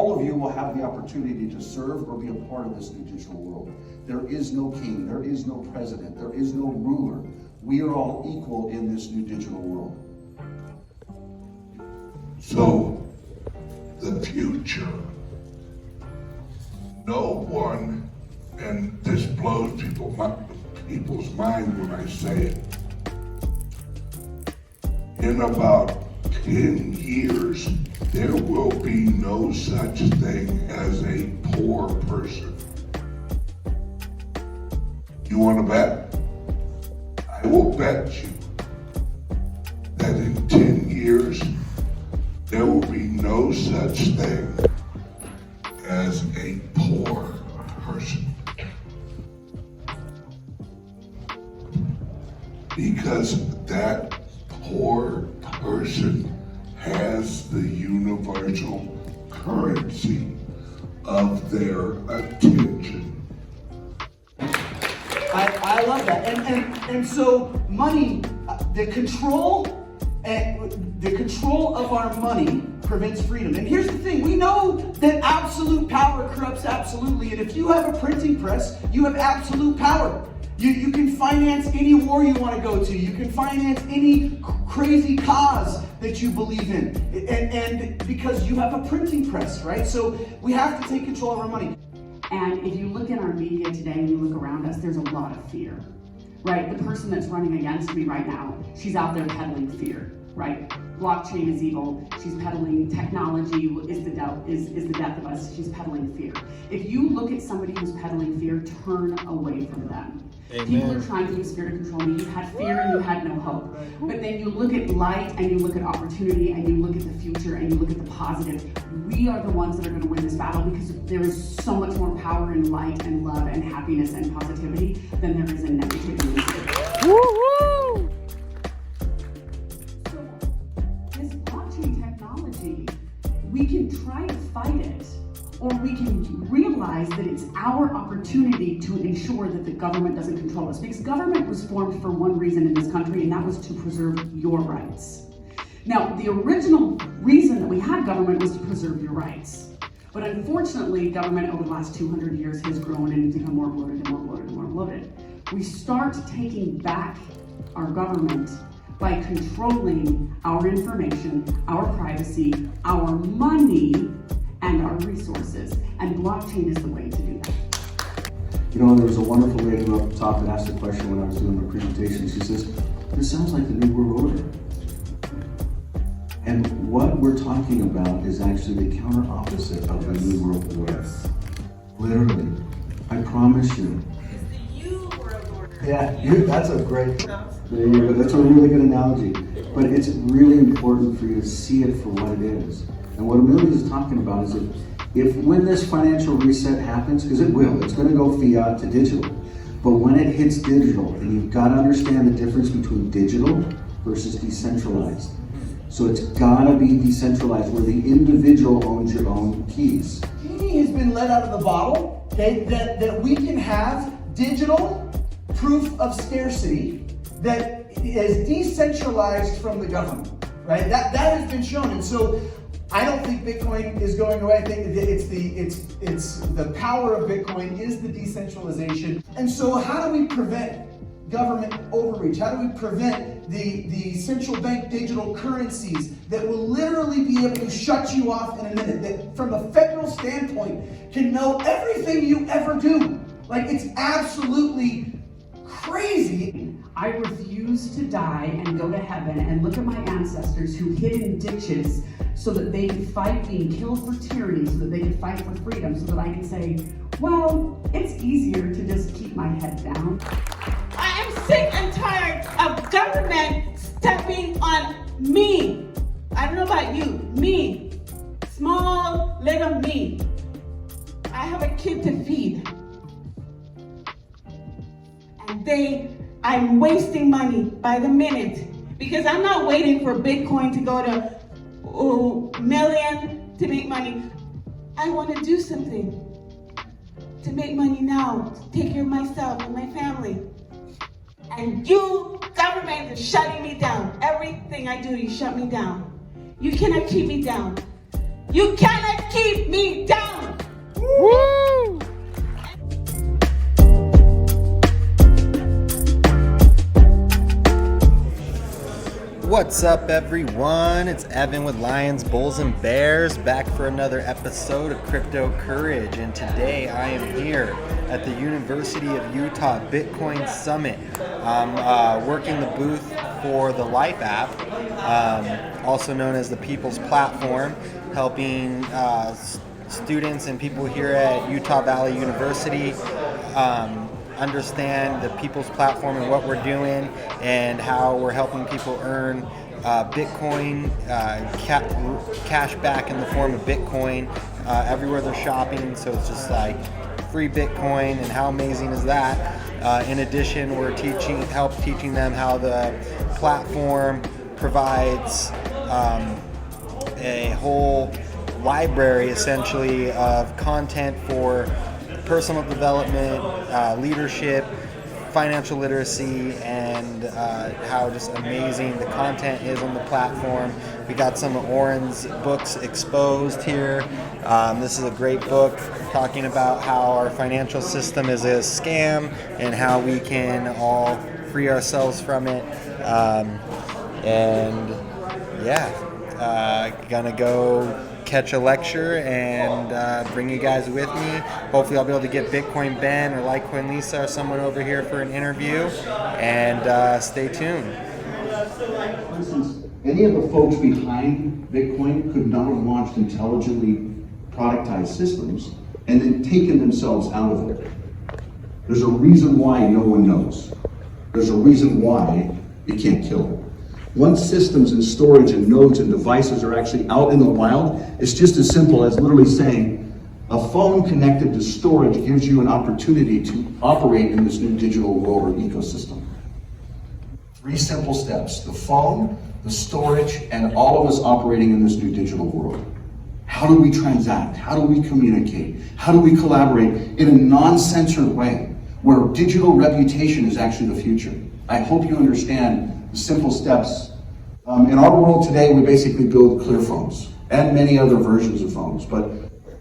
all of you will have the opportunity to serve or be a part of this new digital world. There is no king, there is no president, there is no ruler. We are all equal in this new digital world. So, the future, no one, and this blows people's mind when I say it, in about 10 years, there will be no such thing as a poor person. You want to bet? I will bet you that in 10 years, there will be no such thing as a poor person. Because that poor person has the universal currency of their attention. I love that. And so money, the control of our money prevents freedom. And here's the thing, we know that absolute power corrupts absolutely. And if you have a printing press, you have absolute power. You can finance any war you want to go to. You can finance any crazy cause that you believe in. And because you have a printing press, right? So we have to take control of our money. And if you look in our media today and you look around us, there's a lot of fear, right? The person that's running against me right now, she's out there peddling fear, right? Blockchain is evil. She's peddling technology is the death of us. She's peddling fear. If you look at somebody who's peddling fear, turn away from them. Amen. People are trying to use fear to control me. You had fear and you had no hope. But then you look at light and you look at opportunity and you look at the future and you look at the positive. We are the ones that are going to win this battle because there is so much more power in light and love and happiness and positivity than there is in negativity. Woo-hoo! So this blockchain technology, we can try to fight it, or we can realize that it's our opportunity to ensure that the government doesn't control us. Because government was formed for one reason in this country, and that was to preserve your rights. Now, the original reason that we had government was to preserve your rights. But unfortunately, government over the last 200 years has grown and become more bloated and more bloated and more bloated. We start taking back our government by controlling our information, our privacy, our money, and our resources, and blockchain is the way to do that. You know, there was a wonderful lady up top that asked a question when I was doing my presentation. She says, this sounds like the New World Order. And what we're talking about is actually the counter opposite of the New World Order. Literally, I promise you. It's the U World Order. Yeah, that's a great, there you go. That's a really good analogy. But it's really important for you to see it for what it is. And what Amelia is talking about is if when this financial reset happens, because it will, it's going to go fiat to digital. But when it hits digital, and you've got to understand the difference between digital versus decentralized. So it's got to be decentralized, where the individual owns your own keys. Genie has been let out of the bottle, okay, that we can have digital proof of scarcity that is decentralized from the government, right? That has been shown. And so I don't think Bitcoin is going away. I think it's the power of Bitcoin is the decentralization. And so how do we prevent government overreach? How do we prevent the central bank digital currencies that will literally be able to shut you off in a minute, that from a federal standpoint can know everything you ever do? Like, it's absolutely crazy. I refuse to die and go to heaven and look at my ancestors who hid in ditches so that they could fight being killed for tyranny, so that they could fight for freedom, so that I can say, well, it's easier to just keep my head down. I am sick and tired of government stepping on me. I don't know about you, me. Small little me. I have a kid to feed. And I'm wasting money by the minute because I'm not waiting for Bitcoin to go to a million to make money. I want to do something to make money now, to take care of myself and my family. And you, government, is shutting me down. Everything I do, you shut me down. You cannot keep me down. You cannot keep me What's up, everyone? It's Evan with Lions, Bulls, and Bears, back for another episode of Crypto Courage. And today I am here at the University of Utah Bitcoin Summit. I'm working the booth for the Life app, also known as the People's Platform, helping students and people here at Utah Valley University understand the People's Platform and what we're doing and how we're helping people earn Bitcoin, cash back in the form of Bitcoin everywhere they're shopping. So it's just like free Bitcoin, and how amazing is that? In addition, we're teaching them how the platform provides a whole library essentially of content for personal development, leadership, financial literacy, and how just amazing the content is on the platform. We got some of Oren's books exposed here. This is a great book talking about how our financial system is a scam and how we can all free ourselves from it. Gonna go catch a lecture and bring you guys with me. Hopefully I'll be able to get Bitcoin Ben or Litecoin Lisa or someone over here for an interview, and stay tuned. For instance, any of the folks behind Bitcoin could not have launched intelligently productized systems and then taken themselves out of it. There's a reason why no one knows. There's a reason why you can't kill it. Once systems and storage and nodes and devices are actually out in the wild, it's just as simple as literally saying a phone connected to storage gives you an opportunity to operate in this new digital world or ecosystem. 3 simple steps: the phone, the storage, and all of us operating in this new digital world. How do we transact? How do we communicate? How do we collaborate in a non-censored way where digital reputation is actually the future? I hope you understand the simple steps. In our world today, we basically build clear phones and many other versions of phones, but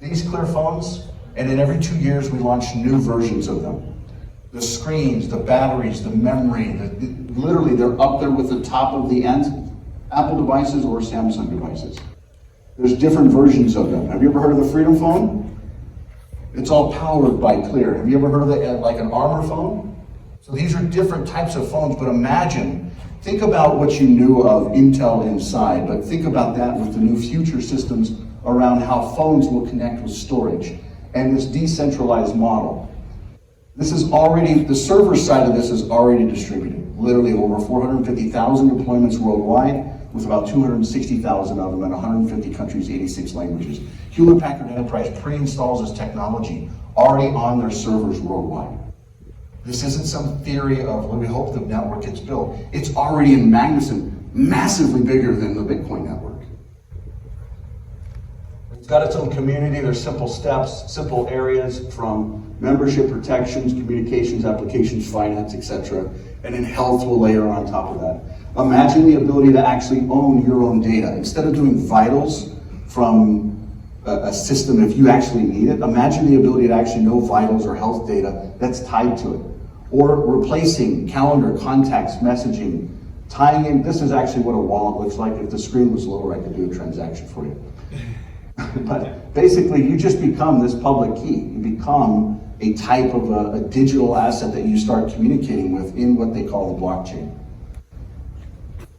these clear phones, and in every 2 years we launch new versions of them. The screens, the batteries, the memory, literally they're up there with the top of the end, Apple devices or Samsung devices. There's different versions of them. Have you ever heard of the Freedom Phone? It's all powered by Clear. Have you ever heard of like an Armor phone? So these are different types of phones, but think about what you knew of Intel inside, but think about that with the new future systems around how phones will connect with storage and this decentralized model. This is already, the server side of this is already distributed. Literally over 450,000 deployments worldwide, with about 260,000 of them in 150 countries, 86 languages. Hewlett-Packard Enterprise pre-installs this technology already on their servers worldwide. This isn't some theory of, well, we hope the network gets built. It's already in magnitude, massively bigger than the Bitcoin network. It's got its own community. There's simple steps, simple areas from membership protections, communications, applications, finance, etc. And then health will layer on top of that. Imagine the ability to actually own your own data. Instead of doing vitals from a system, if you actually need it, imagine the ability to actually know vitals or health data that's tied to it. Or replacing calendar, contacts, messaging, tying in. This is actually what a wallet looks like. If the screen was lower, I could do a transaction for you. But basically, you just become this public key. You become a type of a digital asset that you start communicating with in what they call the blockchain.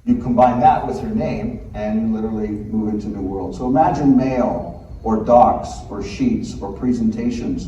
You combine that with your name, and you literally move into new world. So imagine mail, or docs, or sheets, or presentations,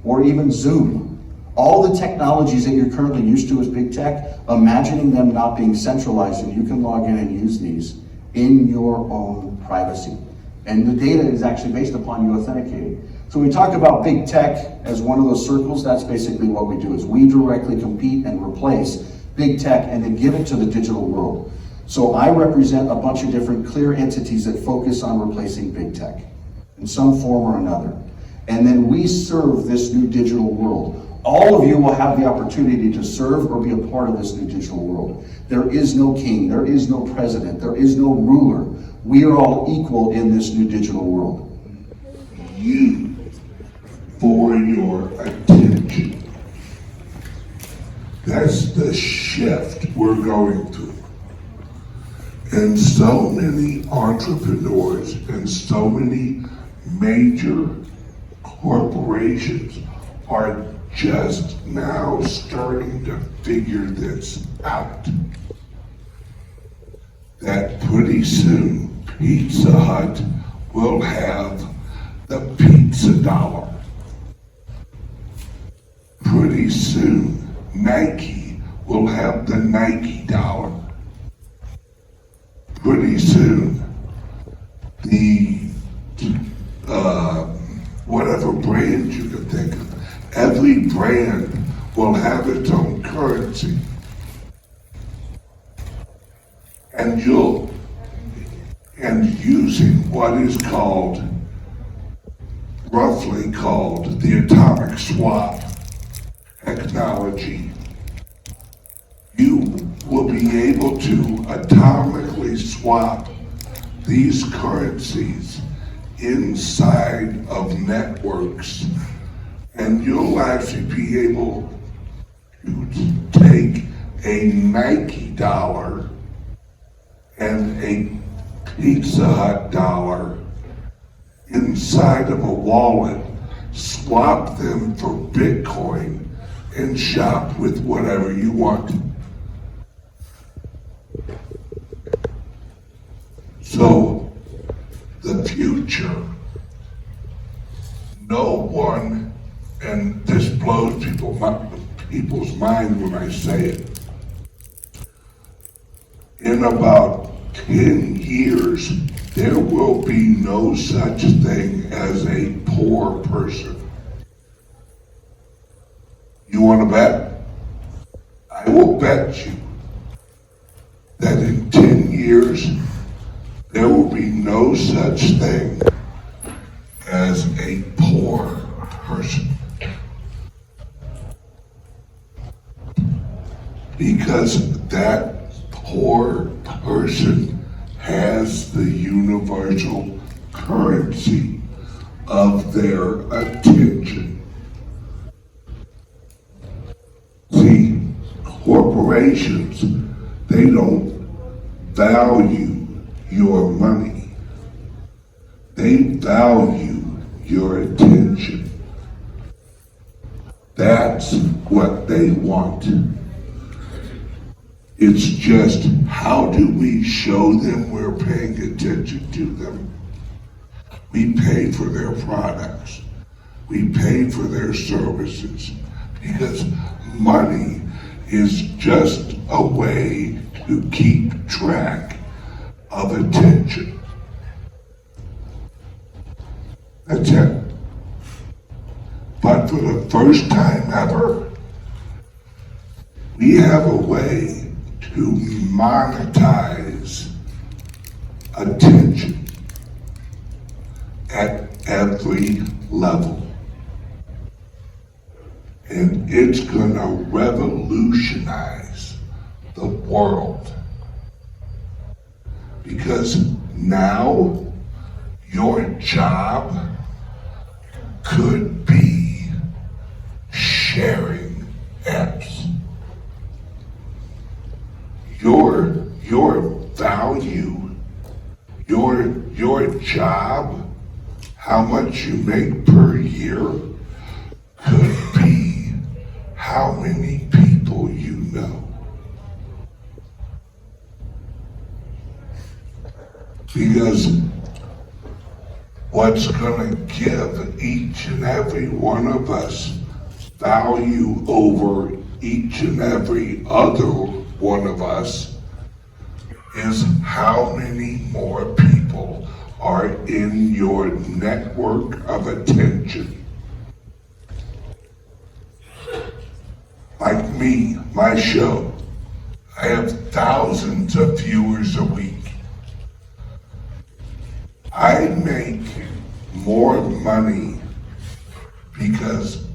or even Zoom. All the technologies that you're currently used to as big tech, imagining them not being centralized, and you can log in and use these in your own privacy. And the data is actually based upon you authenticating. So we talk about big tech as one of those circles. That's basically what we do, is we directly compete and replace big tech and then give it to the digital world. So I represent a bunch of different clear entities that focus on replacing big tech in some form or another. And then we serve this new digital world. All of you will have the opportunity to serve or be a part of this new digital world. There is no king, there is no president, there is no ruler. We are all equal in this new digital world. You, for your attention. That's the shift we're going through. And so many entrepreneurs and so many major corporations are just now starting to figure this out. That pretty soon Pizza Hut will have the pizza dollar. Pretty soon Nike will have the Nike dollar. Pretty soon the whatever brand you can think of, every brand will have its own currency. And using what is roughly called the atomic swap technology, you will be able to atomically swap these currencies inside of networks, and you'll actually be able to take a Nike dollar and a Pizza Hut dollar inside of a wallet, swap them for Bitcoin, and shop with whatever you want. So, the future, no one, and this blows people's mind when I say it, in about 10 years, there will be no such thing as a poor person. You want to bet? I will bet you that in 10 years, there will be no such thing as a poor person. Because that poor person has the universal currency of their attention. See, corporations, they don't value your money. They value your attention. That's what they want. It's just, how do we show them we're paying attention to them? We pay for their products. We pay for their services. Because money is just a way to keep track of attention. That's it. But for the first time ever, we have a way to monetize attention at every level. And it's gonna revolutionize the world. Because now your job could be sharing apps. Your value, your job, how much you make per year, could be how many people you know. Because what's going to give each and every one of us value over each and every other one of us is how many more people are in your network of attention. Like me, my show, I have thousands of viewers a week. I make more money because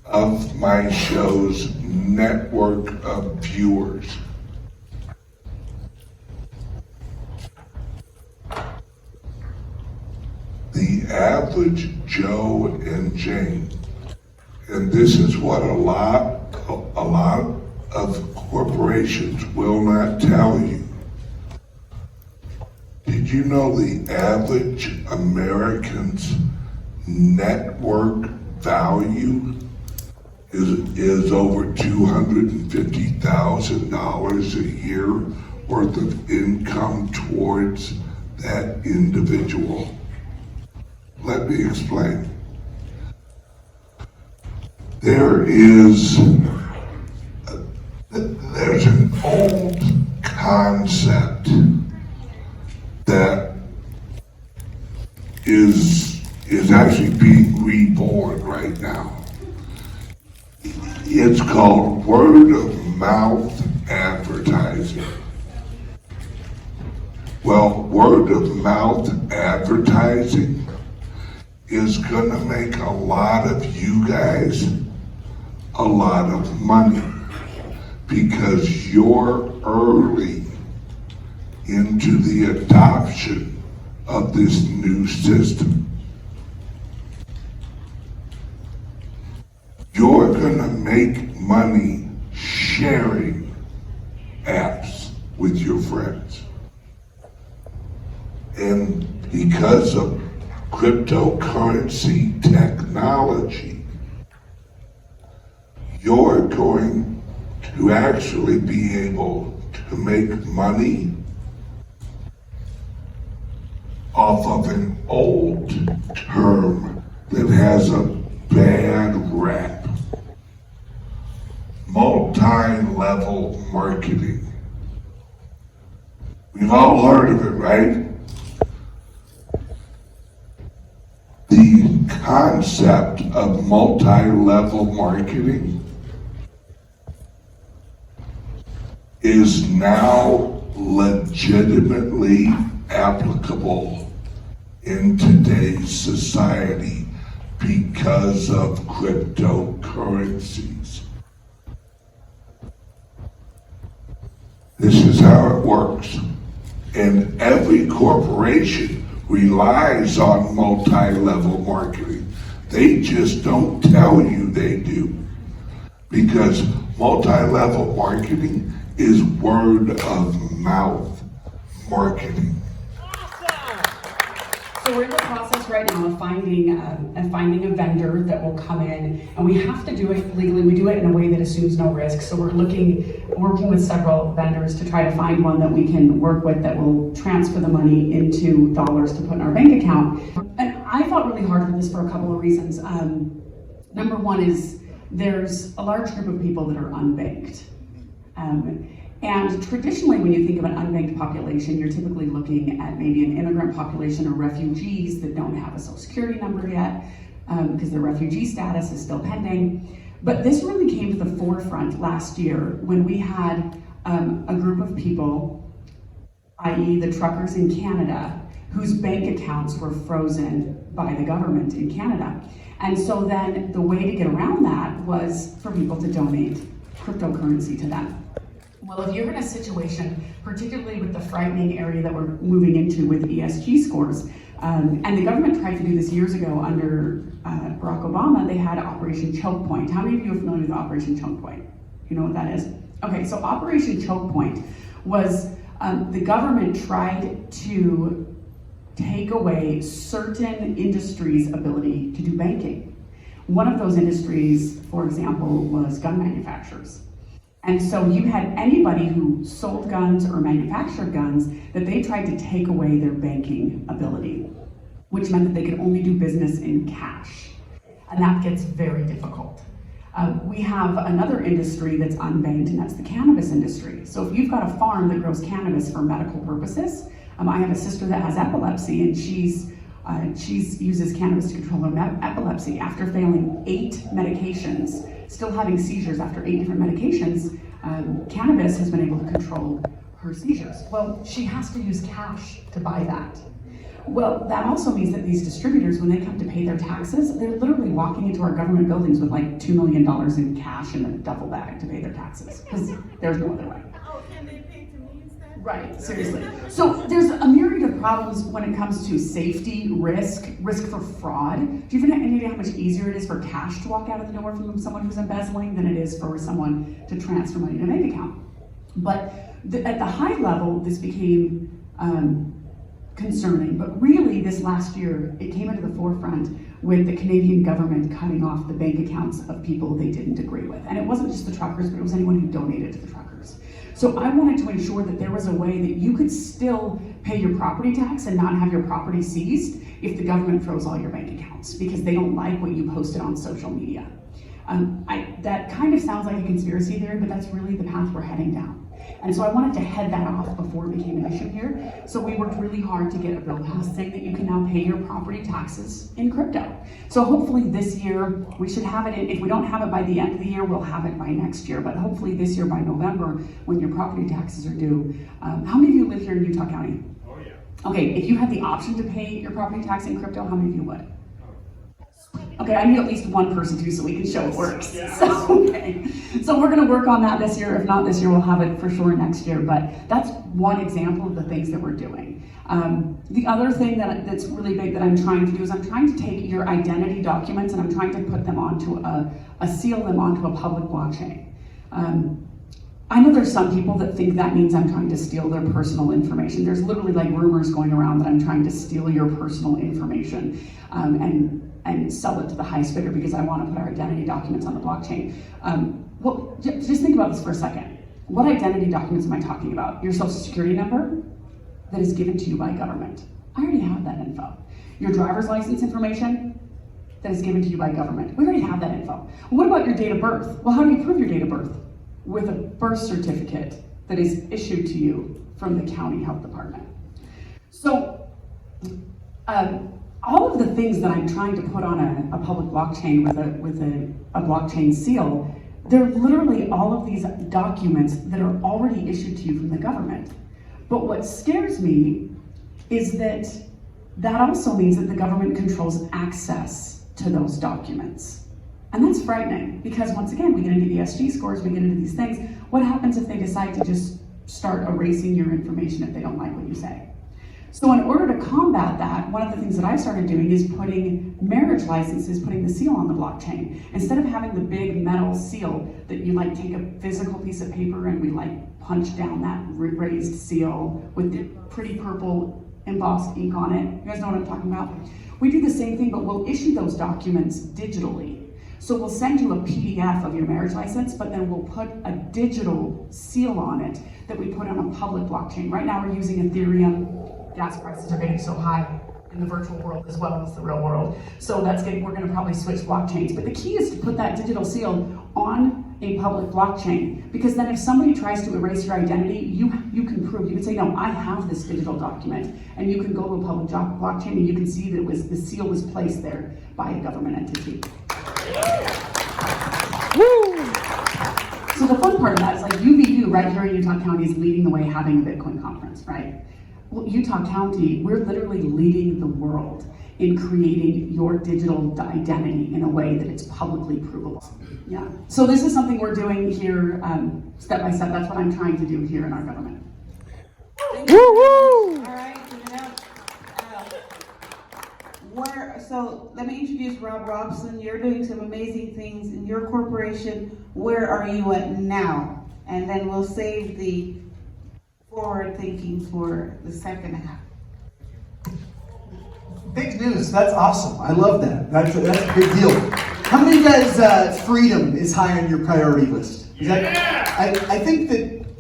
of my show's network of viewers. The average Joe and Jane, and this is what a lot of corporations will not tell you. Did you know the average American's network value is over $250,000 a year worth of income towards that individual? Let me explain. There's an old concept that is actually being reborn right now. It's called word of mouth advertising. Well, word of mouth advertising is gonna make a lot of you guys a lot of money because you're early into the adoption of this new system. You're gonna make money sharing apps with your friends. And because of cryptocurrency technology, you're going to actually be able to make money off of an old term that has a bad rap. Multi-level marketing. We've all heard of it, right? The concept of multi-level marketing is now legitimately applicable in today's society because of cryptocurrencies. This is how it works. And every corporation relies on multi-level marketing. They just don't tell you they do. Because multi-level marketing is word of mouth marketing. So we're in the process right now of finding a vendor that will come in, and we have to do it legally. We do it in a way that assumes no risk. So we're working with several vendors to try to find one that we can work with that will transfer the money into dollars to put in our bank account. And I fought really hard for this for a couple of reasons. Number one is there's a large group of people that are unbanked. And traditionally, when you think of an unbanked population, you're typically looking at maybe an immigrant population or refugees that don't have a social security number yet, because their refugee status is still pending. But this really came to the forefront last year when we had a group of people, i.e. the truckers in Canada, whose bank accounts were frozen by the government in Canada. And so then the way to get around that was for people to donate cryptocurrency to them. Well, if you're in a situation, particularly with the frightening area that we're moving into with ESG scores, and the government tried to do this years ago under Barack Obama, they had Operation Choke Point. How many of you are familiar with Operation Choke Point? You know what that is? Okay, so Operation Choke Point was the government tried to take away certain industries' ability to do banking. One of those industries, for example, was gun manufacturers. And so you had anybody who sold guns or manufactured guns that they tried to take away their banking ability, which meant that they could only do business in cash. And that gets very difficult. We have another industry that's unbanked, and that's the cannabis industry. So if you've got a farm that grows cannabis for medical purposes, I have a sister that has epilepsy, and she uses cannabis to control her epilepsy. After failing 8 medications, still having seizures after 8 different medications, cannabis has been able to control her seizures. Well, she has to use cash to buy that. Well, that also means that these distributors, when they come to pay their taxes, they're literally walking into our government buildings with like $2 million in cash in a duffel bag to pay their taxes, because there's no other way. Oh, can they pay to me instead? Right, seriously. So there's a myriad of problems when it comes to safety, risk for fraud. Do you have any idea how much easier it is for cash to walk out of the door from someone who's embezzling than it is for someone to transfer money to a bank account? But at the high level, this became concerning, but really this last year, it came into the forefront with the Canadian government cutting off the bank accounts of people they didn't agree with. And it wasn't just the truckers, but it was anyone who donated to the truckers. So I wanted to ensure that there was a way that you could still pay your property tax and not have your property seized if the government froze all your bank accounts because they don't like what you posted on social media. That kind of sounds like a conspiracy theory, but that's really the path we're heading down. And so I wanted to head that off before it became an issue here. So we worked really hard to get a bill passed saying that you can now pay your property taxes in crypto. So hopefully this year, we should have it in, if we don't have it by the end of the year, we'll have it by next year. But hopefully this year by November, when your property taxes are due. How many of you live here in Utah County? Oh yeah. Okay, if you had the option to pay your property tax in crypto, how many of you would? Okay, I need at least one person too, so we can show it works. So we're gonna work on that this year. If not this year, we'll have it for sure next year. But that's one example of the things that we're doing. The other thing that's really big that I'm trying to do is I'm trying to take your identity documents and I'm trying to put them onto seal them onto a public blockchain. I know there's some people that think that means I'm trying to steal their personal information. There's literally like rumors going around that I'm trying to steal your personal information and sell it to the highest bidder because I want to put our identity documents on the blockchain. Well, just think about this for a second. What identity documents am I talking about? Your social security number that is given to you by government. I already have that info. Your driver's license information that is given to you by government. We already have that info. What about your date of birth? Well, how do you prove your date of birth? With a birth certificate that is issued to you from the county health department. So, all of the things that I'm trying to put on a public blockchain with a blockchain seal, they're literally all of these documents that are already issued to you from the government. But what scares me is that also means that the government controls access to those documents. And that's frightening because once again, we get into ESG scores, we get into these things. What happens if they decide to just start erasing your information if they don't like what you say? So in order to combat that, one of the things that I started doing is putting marriage licenses, putting the seal on the blockchain. Instead of having the big metal seal that you like take a physical piece of paper and we like punch down that raised seal with the pretty purple embossed ink on it. You guys know what I'm talking about? We do the same thing, but we'll issue those documents digitally. So we'll send you a PDF of your marriage license, but then we'll put a digital seal on it that we put on a public blockchain. Right now we're using Ethereum. Gas prices are getting so high in the virtual world as well as the real world. So we're gonna probably switch blockchains. But the key is to put that digital seal on a public blockchain, because then if somebody tries to erase your identity, you can prove, you can say, no, I have this digital document, and you can go to a public blockchain and you can see that the seal was placed there by a government entity. Woo! So the fun part of that is like UVU right here in Utah County is leading the way having a Bitcoin conference, right? Well, Utah County, we're literally leading the world in creating your digital identity in a way that it's publicly provable. Yeah. So this is something we're doing here step by step. That's what I'm trying to do here in our government. Woo-woo! All right, so let me introduce Rob Robson. You're doing some amazing things in your corporation. Where are you at now? And then we'll save the forward thinking for the second half. Big news. That's awesome. I love that. That's a big deal. How many of you guys freedom is high on your priority list? I think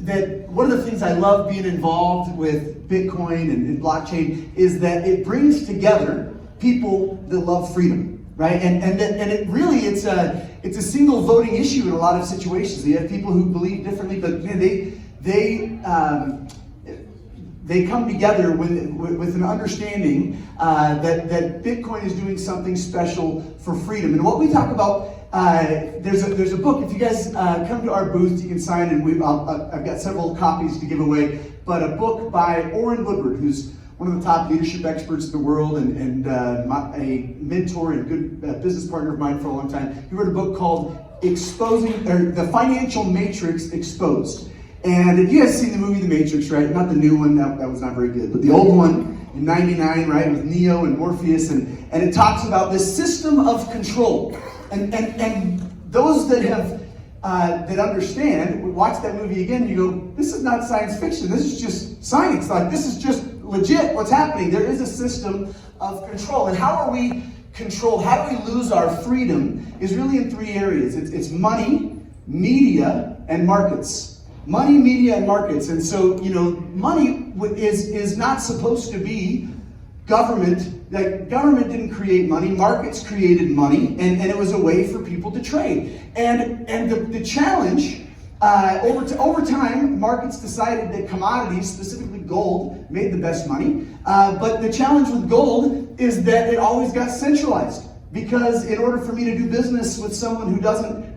that one of the things I love being involved with Bitcoin and blockchain is that it brings together people that love freedom, right? And it really it's a single voting issue in a lot of situations. You have people who believe differently, but man, they come together with an understanding that Bitcoin is doing something special for freedom. And what we talk about, there's a book. If you guys come to our booth, you can sign, and I've got several copies to give away. But a book by Orrin Woodward, who's one of the top leadership experts in the world and a mentor and good business partner of mine for a long time. He wrote a book called The Financial Matrix Exposed. And if you guys seen the movie The Matrix, right? Not the new one, that was not very good, but the old one in '99, right, with Neo and Morpheus, and it talks about this system of control. And those that have that understand, watch that movie again, you go, this is not science fiction, this is just science. Like, this is just legit what's happening. There is a system of control. And how are we controlled? How do we lose our freedom is really in three areas. It's money, media, and markets. Money, media, and markets. And so, money is not supposed to be government. Like, government didn't create money, markets created money, and it was a way for people to trade. And the challenge, over time, markets decided that commodities, specifically gold, made the best money. But the challenge with gold is that it always got centralized. Because in order for me to do business with someone who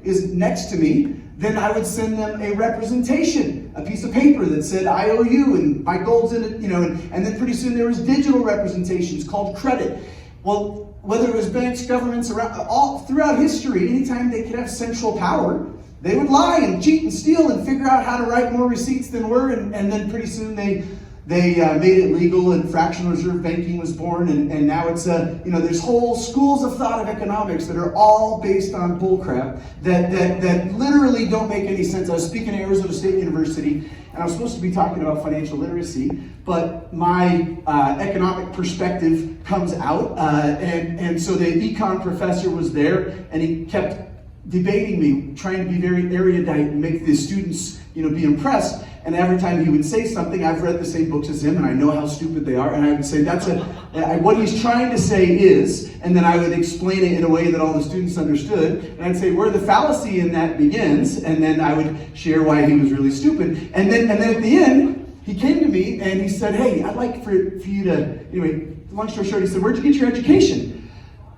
is next to me, then I would send them a representation, a piece of paper that said I owe you and my gold's in it, and then pretty soon there was digital representations called credit. Well, whether it was banks, governments, all throughout history, anytime they could have central power, they would lie and cheat and steal and figure out how to write more receipts than were, and then pretty soon they made it legal, and fractional reserve banking was born, and now it's there's whole schools of thought of economics that are all based on bullcrap that literally don't make any sense. I was speaking at Arizona State University, and I was supposed to be talking about financial literacy, but my economic perspective comes out, and so the econ professor was there, and he kept debating me, trying to be very erudite and make the students be impressed. And every time he would say something, I've read the same books as him, and I know how stupid they are, and I would say, what he's trying to say is, and then I would explain it in a way that all the students understood, and I'd say where the fallacy in that begins, and then I would share why he was really stupid. And then at the end, he came to me, and he said, hey, I'd like for you to, anyway, long story short, he said, where'd you get your education?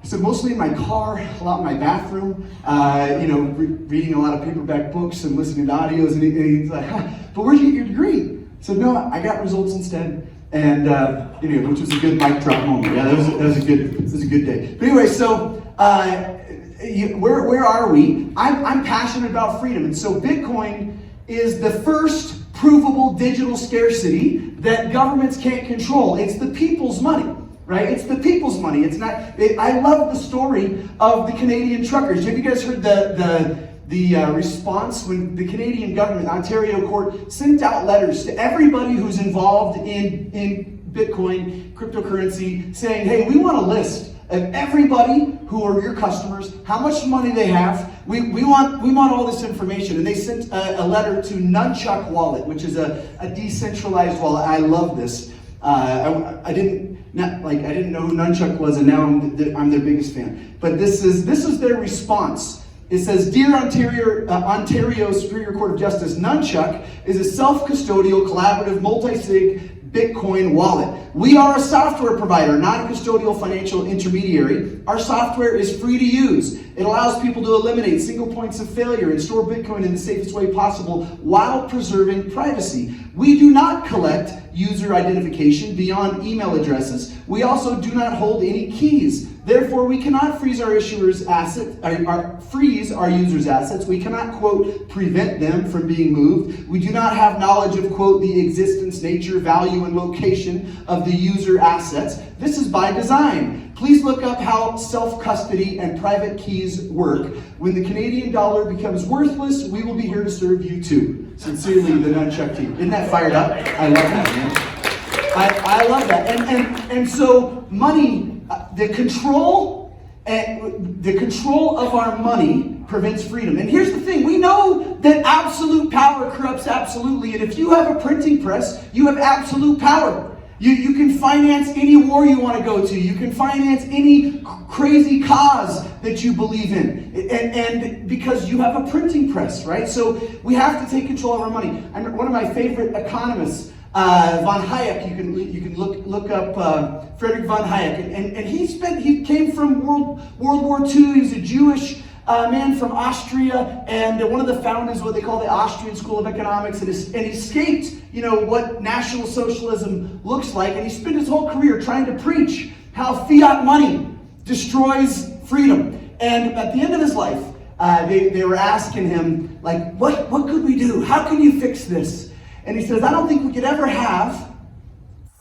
I said, mostly in my car, a lot in my bathroom, reading a lot of paperback books and listening to audios, and he's like, but where'd you get your degree? I said, no, I got results instead, and which was a good mic drop moment. Yeah, that was a good day. But anyway, so where are we? I'm passionate about freedom, and so Bitcoin is the first provable digital scarcity that governments can't control. It's the people's money. Right? It's the people's money. It's not. I love the story of the Canadian truckers. Have you guys heard the response when the Canadian government, Ontario court, sent out letters to everybody who's involved in Bitcoin, cryptocurrency, saying, hey, we want a list of everybody who are your customers, how much money they have. We want all this information. And they sent a letter to Nunchuck Wallet, which is a decentralized wallet. I love this. I didn't know who Nunchuck was, and now I'm their biggest fan. But this is their response. It says, Dear Ontario Superior Court of Justice, Nunchuck is a self-custodial, collaborative, multi-sig Bitcoin wallet. We are a software provider, not a custodial financial intermediary. Our software is free to use. It allows people to eliminate single points of failure and store Bitcoin in the safest way possible while preserving privacy. We do not collect user identification beyond email addresses. We also do not hold any keys. Therefore, we cannot freeze our issuers' freeze our users' assets. We cannot, quote, prevent them from being moved. We do not have knowledge of, quote, the existence, nature, value, and location of the user assets. This is by design. Please look up how self-custody and private keys work. When the Canadian dollar becomes worthless, we will be here to serve you too. Sincerely, the Nunchuck team. Isn't that fired up? I love that, man. I love that. And so money, the control of our money prevents freedom. And here's the thing, we know that absolute power corrupts absolutely. And if you have a printing press, you have absolute power. You can finance any war you want to go to. You can finance any crazy cause that you believe in. And because you have a printing press, right? So we have to take control of our money. One of my favorite economists, von Hayek, you can look up Friedrich von Hayek, and he came from World War II. He was a Jewish man from Austria, and one of the founders of what they call the Austrian School of Economics, and escaped what National Socialism looks like, and he spent his whole career trying to preach how fiat money destroys freedom. And at the end of his life, they were asking him, like, what could we do? How can you fix this? And he says, I don't think we could ever have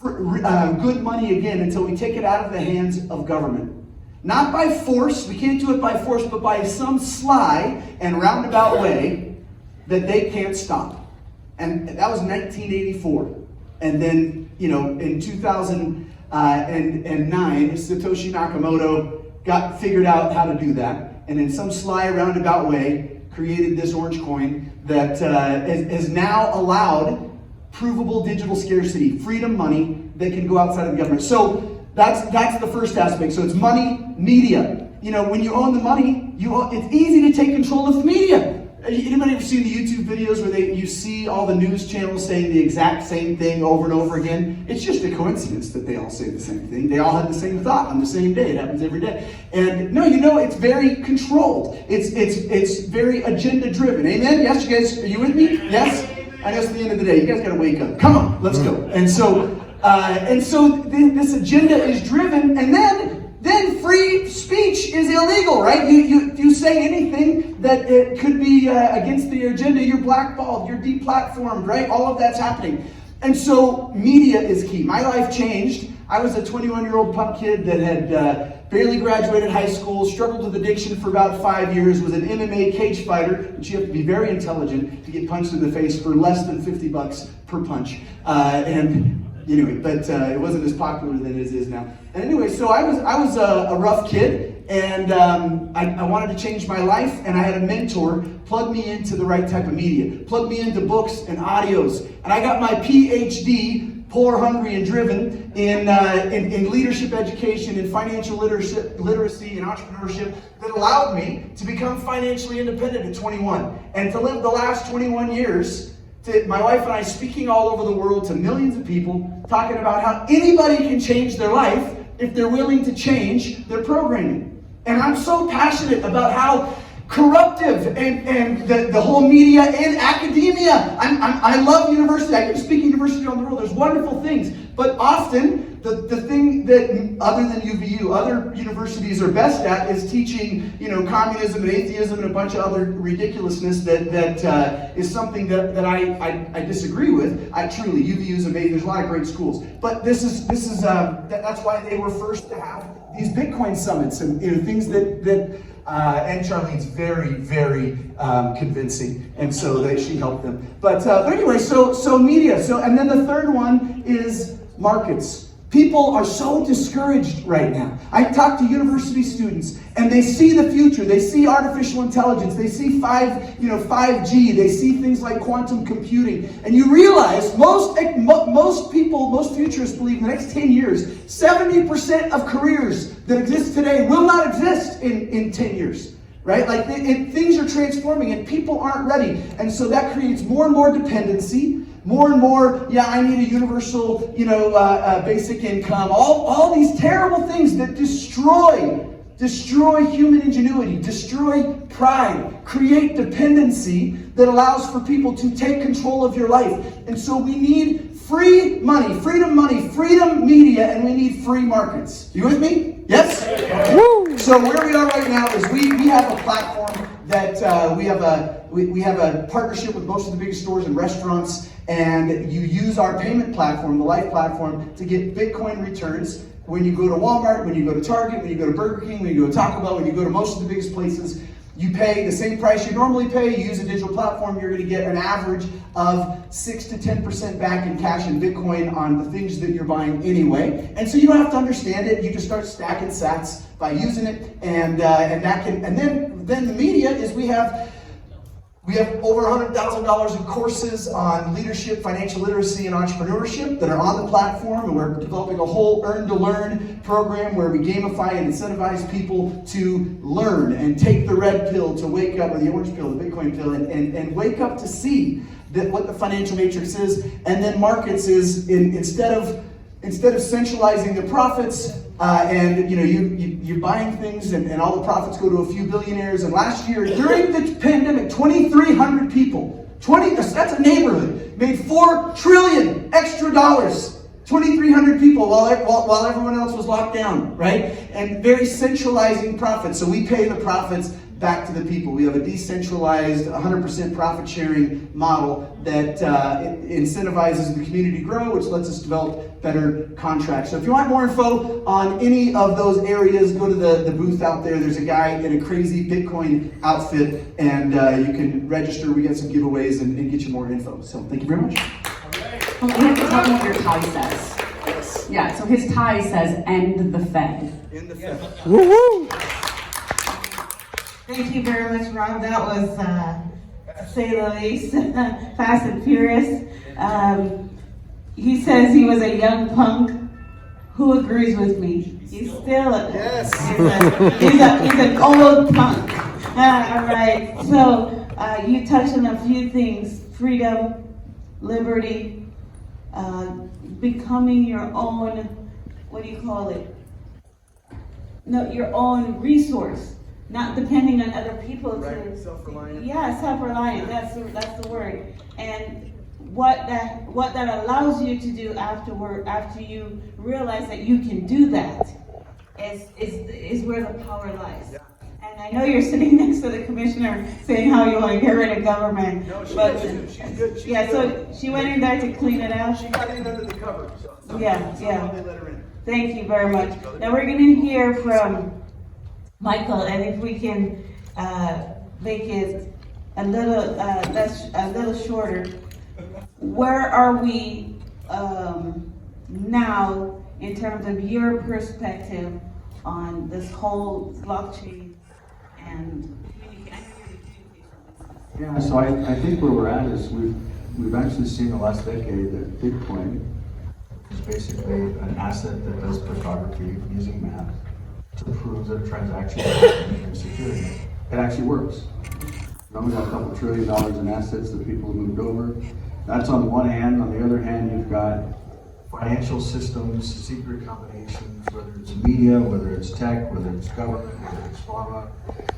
good money again until we take it out of the hands of government. Not by force, we can't do it by force, but by some sly and roundabout way that they can't stop. And that was 1984. And then in 2009, Satoshi Nakamoto got figured out how to do that, and in some sly roundabout way created this orange coin that is now allowed provable digital scarcity, freedom money that can go outside of the government. So that's the first aspect. So it's money, media. When you own the money, it's easy to take control of the media. Anybody ever seen the YouTube videos where you see all the news channels saying the exact same thing over and over again? It's just a coincidence that they all say the same thing. They all had the same thought on the same day. It happens every day. And no, it's very controlled. It's very agenda driven. Amen? Yes, you guys, are you with me? Yes? I know it's the end of the day. You guys got to wake up. Come on, let's go. And so this agenda is driven, and then free speech is illegal, right? You say anything that it could be against the agenda, you're blackballed, you're deplatformed, right? All of that's happening. And so media is key. My life changed. I was a 21-year-old punk kid that had barely graduated high school, struggled with addiction for about 5 years, was an MMA cage fighter, which you have to be very intelligent to get punched in the face for less than $50 per punch. It wasn't as popular than it is now. And anyway, so I was a rough kid, and I wanted to change my life, and I had a mentor plug me into the right type of media, plug me into books and audios, and I got my PhD, poor, hungry, and driven, in leadership education, in financial literacy, and entrepreneurship that allowed me to become financially independent at 21, and to live the last 21 years. My wife and I speaking all over the world to millions of people, talking about how anybody can change their life if they're willing to change their programming. And I'm so passionate about how corruptive and the whole media and academia. I love university. I can speak university around the world. There's wonderful things. But often, the thing that, other than UVU, other universities are best at is teaching, communism and atheism and a bunch of other ridiculousness that is something that I disagree with. Truly, UVU is amazing. There's a lot of great schools. But that's why they were first to have these Bitcoin summits and things that and Charlene's very, very convincing, and so she helped them. But anyway, so media. And then the third one is markets. People are so discouraged right now. I talk to university students, and they see the future. They see artificial intelligence. They see 5G. They see things like quantum computing. And you realize most futurists believe in the next 10 years, 70% of careers that exist today will not exist in 10 years. Right? Things are transforming, and people aren't ready. And so that creates more and more dependency. More and more, I need a universal, basic income. All these terrible things that destroy human ingenuity, destroy pride, create dependency that allows for people to take control of your life. And so we need free money, freedom media, and we need free markets. You with me? Yes? Woo! So where we are right now is we have a platform that we have a partnership with most of the biggest stores and restaurants, and you use our payment platform, the Life platform, to get Bitcoin returns when you go to Walmart, when you go to Target, when you go to Burger King, when you go to Taco Bell, when you go to most of the biggest places. You pay the same price you normally pay. You use a digital platform, you're going to get an average of 6 to 10% back in cash and Bitcoin on the things that you're buying anyway. And so you don't have to understand it. You just start stacking sats by using it, and then the media is we have over $100,000 in courses on leadership, financial literacy, and entrepreneurship that are on the platform, and we're developing a whole earn-to-learn program where we gamify and incentivize people to learn and take the red pill to wake up, or the orange pill, the Bitcoin pill, and wake up to see that what the financial matrix is. And then markets is instead of centralizing the profits, you're buying things and all the profits go to a few billionaires. And last year, during the pandemic, 2,300 people, that's a neighborhood, made $4 trillion extra dollars. 2,300 people while everyone else was locked down, right? And very centralizing profits. So we pay the profits back to the people. We have a decentralized 100% profit sharing model that incentivizes the community to grow, which lets us develop better contracts. So if you want more info on any of those areas, go to the booth out there. There's a guy in a crazy Bitcoin outfit, and you can register. We got some giveaways and get you more info. So thank you very much. Well, we have to tell him what your tie says. Yes. Yeah, so his tie says end the Fed. In the Fed. Woo-hoo! Thank you very much, Rob. That was, to say the least, fast and furious. He says he was a young punk. Who agrees with me? He's still Yes. He's an old punk. All right. So you touched on a few things: freedom, liberty, becoming your own. What do you call it? No, your own resource, not depending on other people. Right. Self-reliant. Yeah, self-reliant. That's the word. And what that allows you to do after you realize that you can do that is where the power lies. Yeah. And I know you're sitting next to the commissioner saying how you want to get rid of government. No, she's good. She's yeah, good. so she went in there to clean it out. She got in under the cover. So Yeah. They let her in. Thank you very much. Now we're going to hear from Michael, and if we can make it a little shorter. Where are we now in terms of your perspective on this whole blockchain and communication? Yeah, so I think where we're at is we've actually seen the last decade that Bitcoin is basically an asset that does cryptography using math to prove that a transaction is security. It actually works. We got a couple $1 trillion in assets that people have moved over. That's on one hand. On the other hand, you've got financial systems, secret combinations, whether it's media, whether it's tech, whether it's government, whether it's pharma,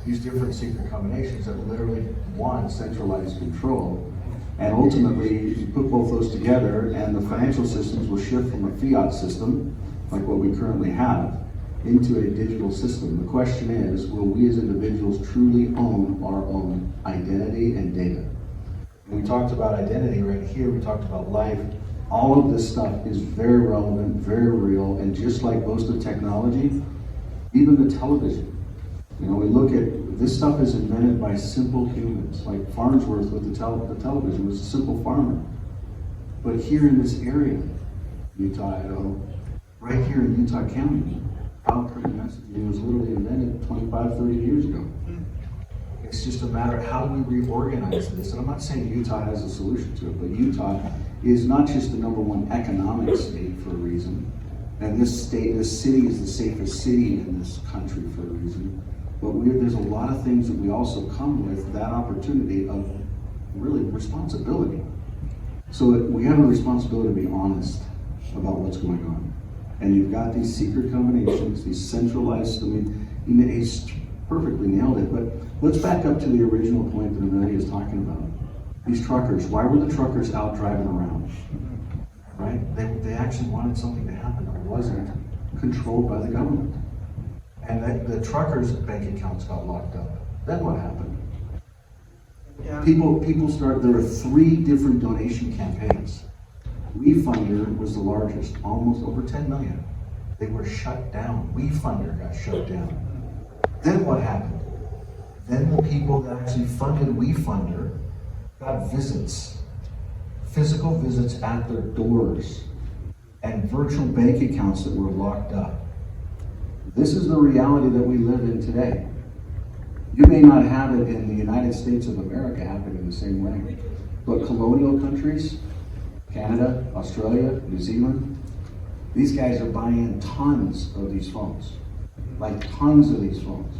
these different secret combinations that literally want centralized control. And ultimately, you put both those together and the financial systems will shift from a fiat system, like what we currently have, into a digital system. The question is, will we as individuals truly own our own identity and data? We talked about identity right here, we talked about life. All of this stuff is very relevant, very real, and just like most of technology, even the television. We look at, this stuff is invented by simple humans, like Farnsworth with the television was a simple farmer. But here in this area, Utah, Idaho, right here in Utah County, output messaging was literally invented 25, 30 years ago. It's just a matter of how do we reorganize this. And I'm not saying Utah has a solution to it, but Utah is not just the #1 economic state for a reason. And this city is the safest city in this country for a reason. But there's a lot of things that we also come with that opportunity of really responsibility. So that we have a responsibility to be honest about what's going on. And you've got these secret combinations, these centralized, he's perfectly nailed it, but let's back up to the original point that Amelia is talking about. These truckers, why were the truckers out driving around? Right? They actually wanted something to happen that wasn't controlled by the government. And the truckers' bank accounts got locked up. Then what happened? Yeah. People started, there were 3 different donation campaigns. WeFunder was the largest, almost over 10 million. They were shut down. WeFunder got shut down. Then what happened? Then the people that actually funded WeFunder got visits, physical visits at their doors, and virtual bank accounts that were locked up. This is the reality that we live in today. You may not have it in the United States of America happening the same way, but colonial countries, Canada, Australia, New Zealand, these guys are buying tons of these phones, like tons of these phones,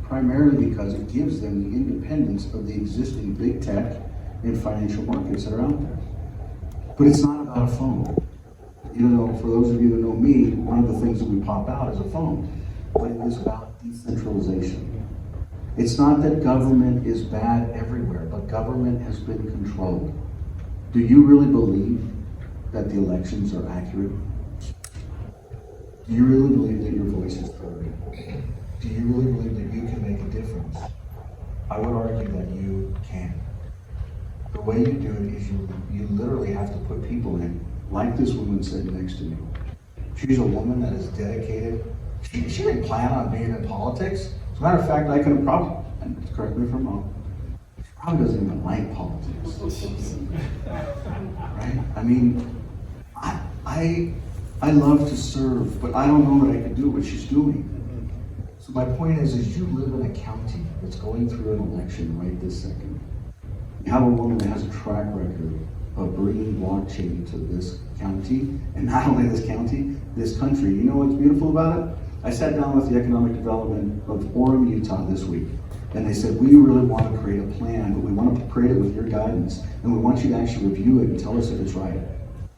primarily because it gives them the independence of the existing big tech and financial markets that are out there. But it's not about a phone. For those of you that know me, one of the things that we pop out is a phone, but it is about decentralization. It's not that government is bad everywhere, but government has been controlled. Do you really believe that the elections are accurate? Do you really believe that your voice is heard? Do you really believe that you can make a difference? I would argue that you can. The way you do it is you literally have to put people in, like this woman sitting next to me. She's a woman that is dedicated. She didn't plan on being in politics. As a matter of fact, I could have probably, and correct me if I'm wrong, she probably doesn't even like politics. Right? I mean, I love to serve, but I don't know that I can do what she's doing. So my point is you live in a county that's going through an election right this second. You have a woman that has a track record of bringing blockchain to this county, and not only this county, this country. You know what's beautiful about it? I sat down with the economic development of Orem, Utah this week, and they said, we really want to create a plan, but we want to create it with your guidance, and we want you to actually review it and tell us if it's right.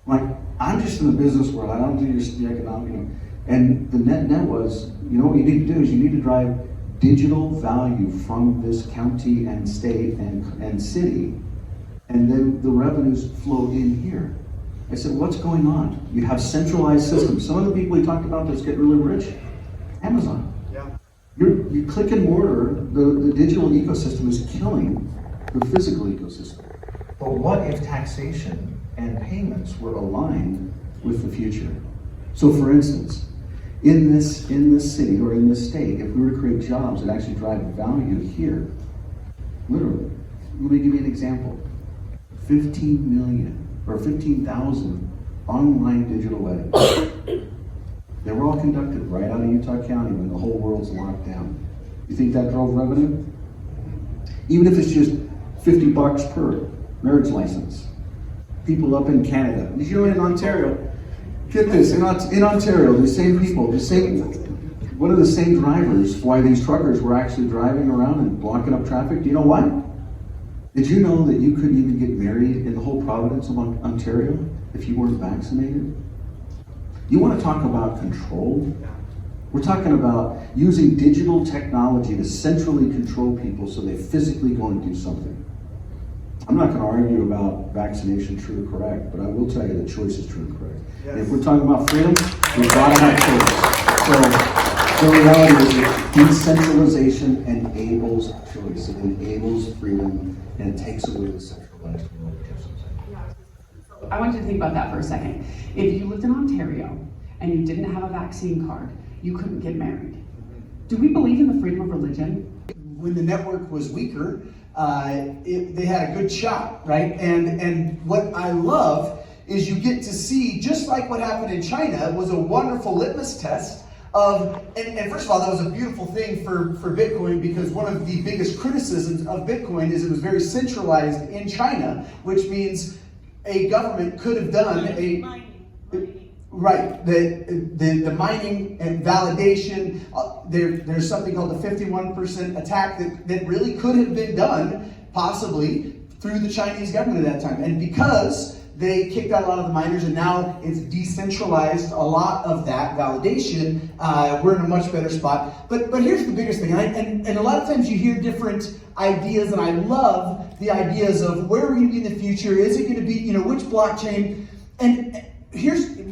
I'm like, I'm just in the business world, I don't do the economic, and the net was, you know what you need to do is you need to drive digital value from this county and state and city, and then the revenues flow in here. I said, what's going on? You have centralized systems. Some of the people we talked about that's get really rich, Amazon. Yeah. You click and mortar, the digital ecosystem is killing the physical ecosystem. But what if taxation and payments were aligned with the future? So for instance, in this city or in this state, if we were to create jobs that actually drive value here, literally, let me give you an example. 15 million or 15,000 online digital weddings. They were all conducted right out of Utah County when the whole world's locked down. You think that drove revenue? Even if it's just $50 per marriage license. People up in Canada, did you know in Ontario, get this, in Ontario, the same people, one of the same drivers why these truckers were actually driving around and blocking up traffic. Do you know why? Did you know that you couldn't even get married in the whole province of Ontario if you weren't vaccinated? You want to talk about control? We're talking about using digital technology to centrally control people so they physically go and do something. I'm not going to argue about vaccination true or correct, but I will tell you the choice is true and correct. Yes. And if we're talking about freedom, we've got to have choice. So the reality is that decentralization enables choice. It enables freedom, and it takes away the centralized world. I want you to think about that for a second. If you lived in Ontario and you didn't have a vaccine card, you couldn't get married. Do we believe in the freedom of religion? When the network was weaker, they had a good shot, right? And what I love is you get to see, just like what happened in China, was a wonderful litmus test of, and first of all, that was a beautiful thing for Bitcoin, because one of the biggest criticisms of Bitcoin is it was very centralized in China, which means a government could have done right, the mining and validation. There's something called the 51% attack that really could have been done possibly through the Chinese government at that time. And because they kicked out a lot of the miners and now it's decentralized a lot of that validation, we're in a much better spot. But here's the biggest thing, and a lot of times you hear different ideas, and I love the ideas of where we're going to be in the future. Is it going to be, which blockchain? And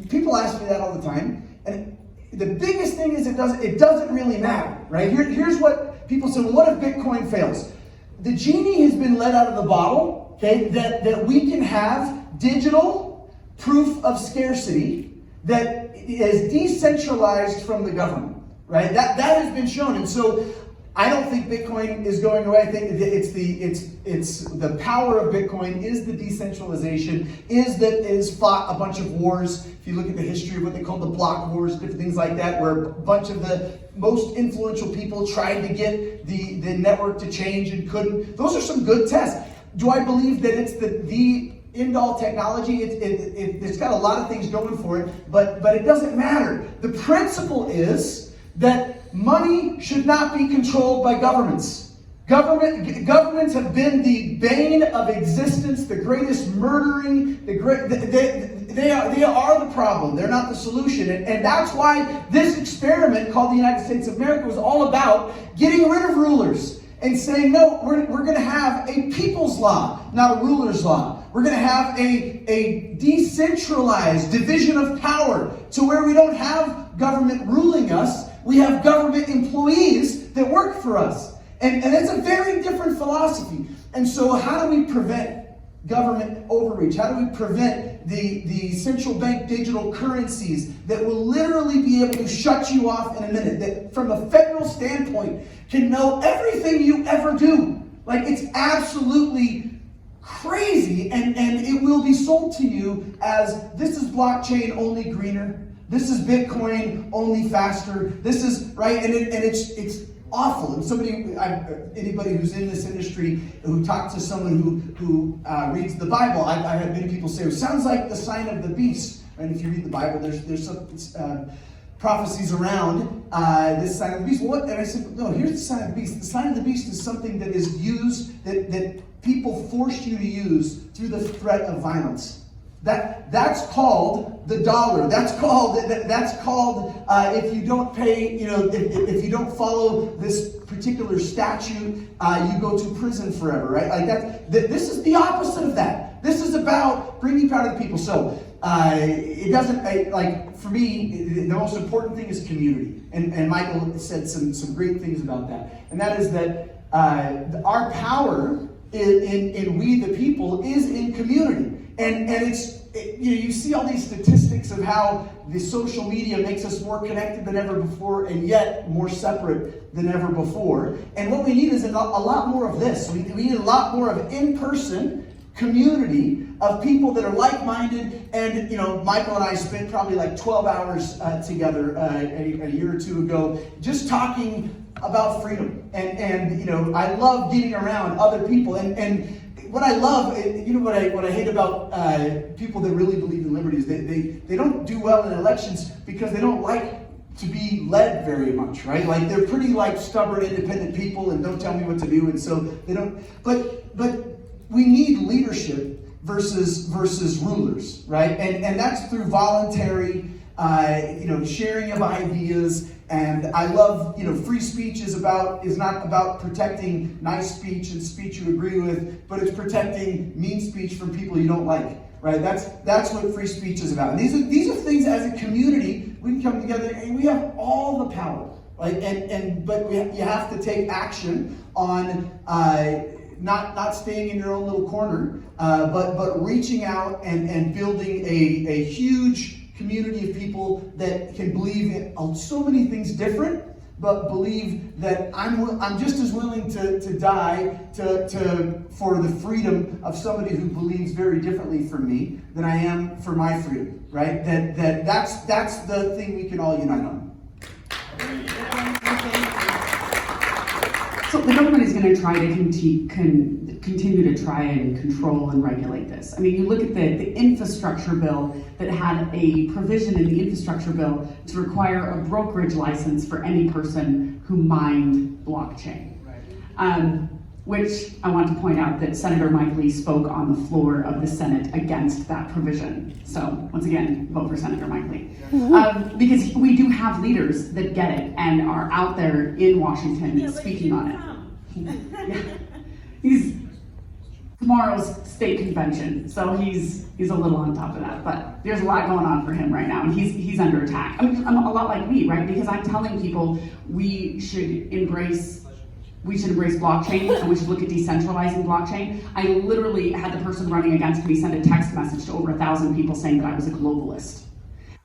people ask me that all the time, and the biggest thing is it doesn't really matter, right? Here's what people say, well, what if Bitcoin fails? The genie has been let out of the bottle, okay, that we can have digital proof of scarcity that is decentralized from the government, right? That has been shown, and so I don't think Bitcoin is going away. I think it's the power of Bitcoin is the decentralization, is that it has fought a bunch of wars. If you look at the history of what they call the block wars, different things like that, where a bunch of the most influential people tried to get the network to change and couldn't. Those are some good tests. Do I believe that it's the end-all technology? It's got a lot of things going for it, but it doesn't matter. The principle is that money should not be controlled by governments. Governments have been the bane of existence, the greatest murdering, they are the problem. They're not the solution. And that's why this experiment called the United States of America was all about getting rid of rulers and saying, no, we're going to have a people's law, not a ruler's law. We're going to have a decentralized division of power to where we don't have government ruling us. We have government employees that work for us. And it's a very different philosophy. And so how do we prevent government overreach? How do we prevent the central bank digital currencies that will literally be able to shut you off in a minute, that from a federal standpoint can know everything you ever do? Like, it's absolutely crazy, and it will be sold to you as, this is blockchain, only greener. This is Bitcoin, only faster. This is, right, and it's awful. And anybody who's in this industry who talks to someone who reads the Bible, I had many people say, it sounds like the sign of the beast. And if you read the Bible, there's some prophecies around this sign of the beast. What? And I said, no, here's the sign of the beast. The sign of the beast is something that is used, that people forced you to use through the threat of violence. That's called the dollar. That's called if you don't pay, if you don't follow this particular statute, you go to prison forever, right? Like this is the opposite of that. This is about bringing power to the people. So it doesn't, for me, the most important thing is community. And Michael said some great things about that. And that is that our power in we the people is in community. And you see all these statistics of how the social media makes us more connected than ever before, and yet more separate than ever before. And what we need is a lot more of this. We need a lot more of in-person community of people that are like-minded. And Michael and I spent probably like 12 hours together a year or two ago, just talking about freedom. And I love getting around other people. And what I love, what I hate about people that really believe in liberty is they don't do well in elections because they don't like to be led very much, right? Like, they're pretty stubborn, independent people, and don't tell me what to do, and so they don't. But we need leadership versus rulers, right? And that's through voluntary, sharing of ideas. And I love, free speech is not about protecting nice speech and speech you agree with, but it's protecting mean speech from people you don't like, right? That's what free speech is about. And these are things as a community we can come together, and we have all the power, right? But you have to take action on not staying in your own little corner, but reaching out and building a huge community of people that can believe in so many things different, but believe that I'm just as willing to die for the freedom of somebody who believes very differently from me than I am for my freedom, right? That's the thing we can all unite on. So the government is going to try to continue to try and control and regulate this. I mean, you look at the infrastructure bill that had a provision in the infrastructure bill to require a brokerage license for any person who mined blockchain. Which I want to point out that Senator Mike Lee spoke on the floor of the Senate against that provision. So once again, vote for Senator Mike Lee. Because we do have leaders that get it and are out there in Washington speaking on it. He's tomorrow's state convention, so he's a little on top of that. But there's a lot going on for him right now, and he's under attack. I'm a lot like me, right? Because I'm telling people we should embrace blockchain, and we should look at decentralizing blockchain. I literally had the person running against me send a text message to over 1,000 people saying that I was a globalist.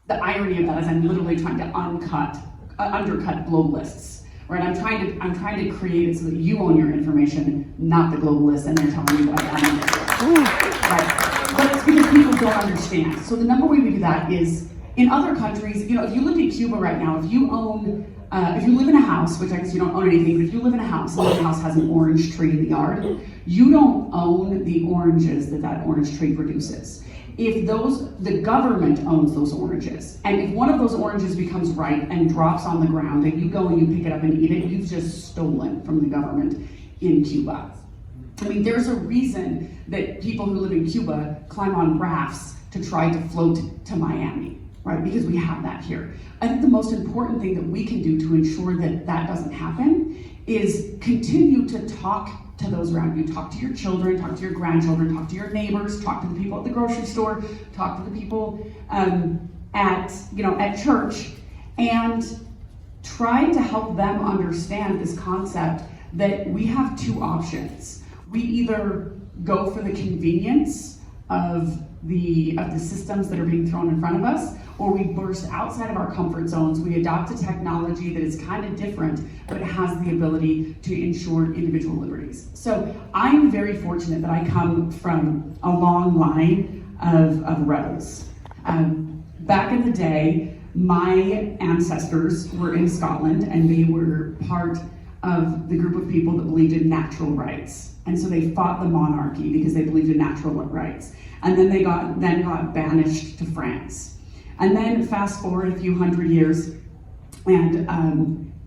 The irony of that is I'm literally trying to undercut globalists, right? I'm trying to create it so that you own your information, not the globalists, and they're telling you that I own it. Right? But it's because people don't understand. So the number way we do that is, in other countries, if you live in Cuba right now, if you live in a house, which I guess you don't own anything, but if you live in a house and that house has an orange tree in the yard, you don't own the oranges that orange tree produces. The government owns those oranges, and if one of those oranges becomes ripe and drops on the ground and you go and you pick it up and eat it, you've just stolen from the government in Cuba. I mean, there's a reason that people who live in Cuba climb on rafts to try to float to Miami. Right, because we have that here. I think the most important thing that we can do to ensure that that doesn't happen is continue to talk to those around you. Talk to your children, talk to your grandchildren, talk to your neighbors, talk to the people at the grocery store, talk to the people at church, and try to help them understand this concept that we have two options. We either go for the convenience of the systems that are being thrown in front of us, or we burst outside of our comfort zones, we adopt a technology that is kind of different, but has the ability to ensure individual liberties. So I'm very fortunate that I come from a long line of rebels. Back in the day, my ancestors were in Scotland, and they were part of the group of people that believed in natural rights. And so they fought the monarchy because they believed in natural rights. And then they got banished to France. And then fast forward a few hundred years, and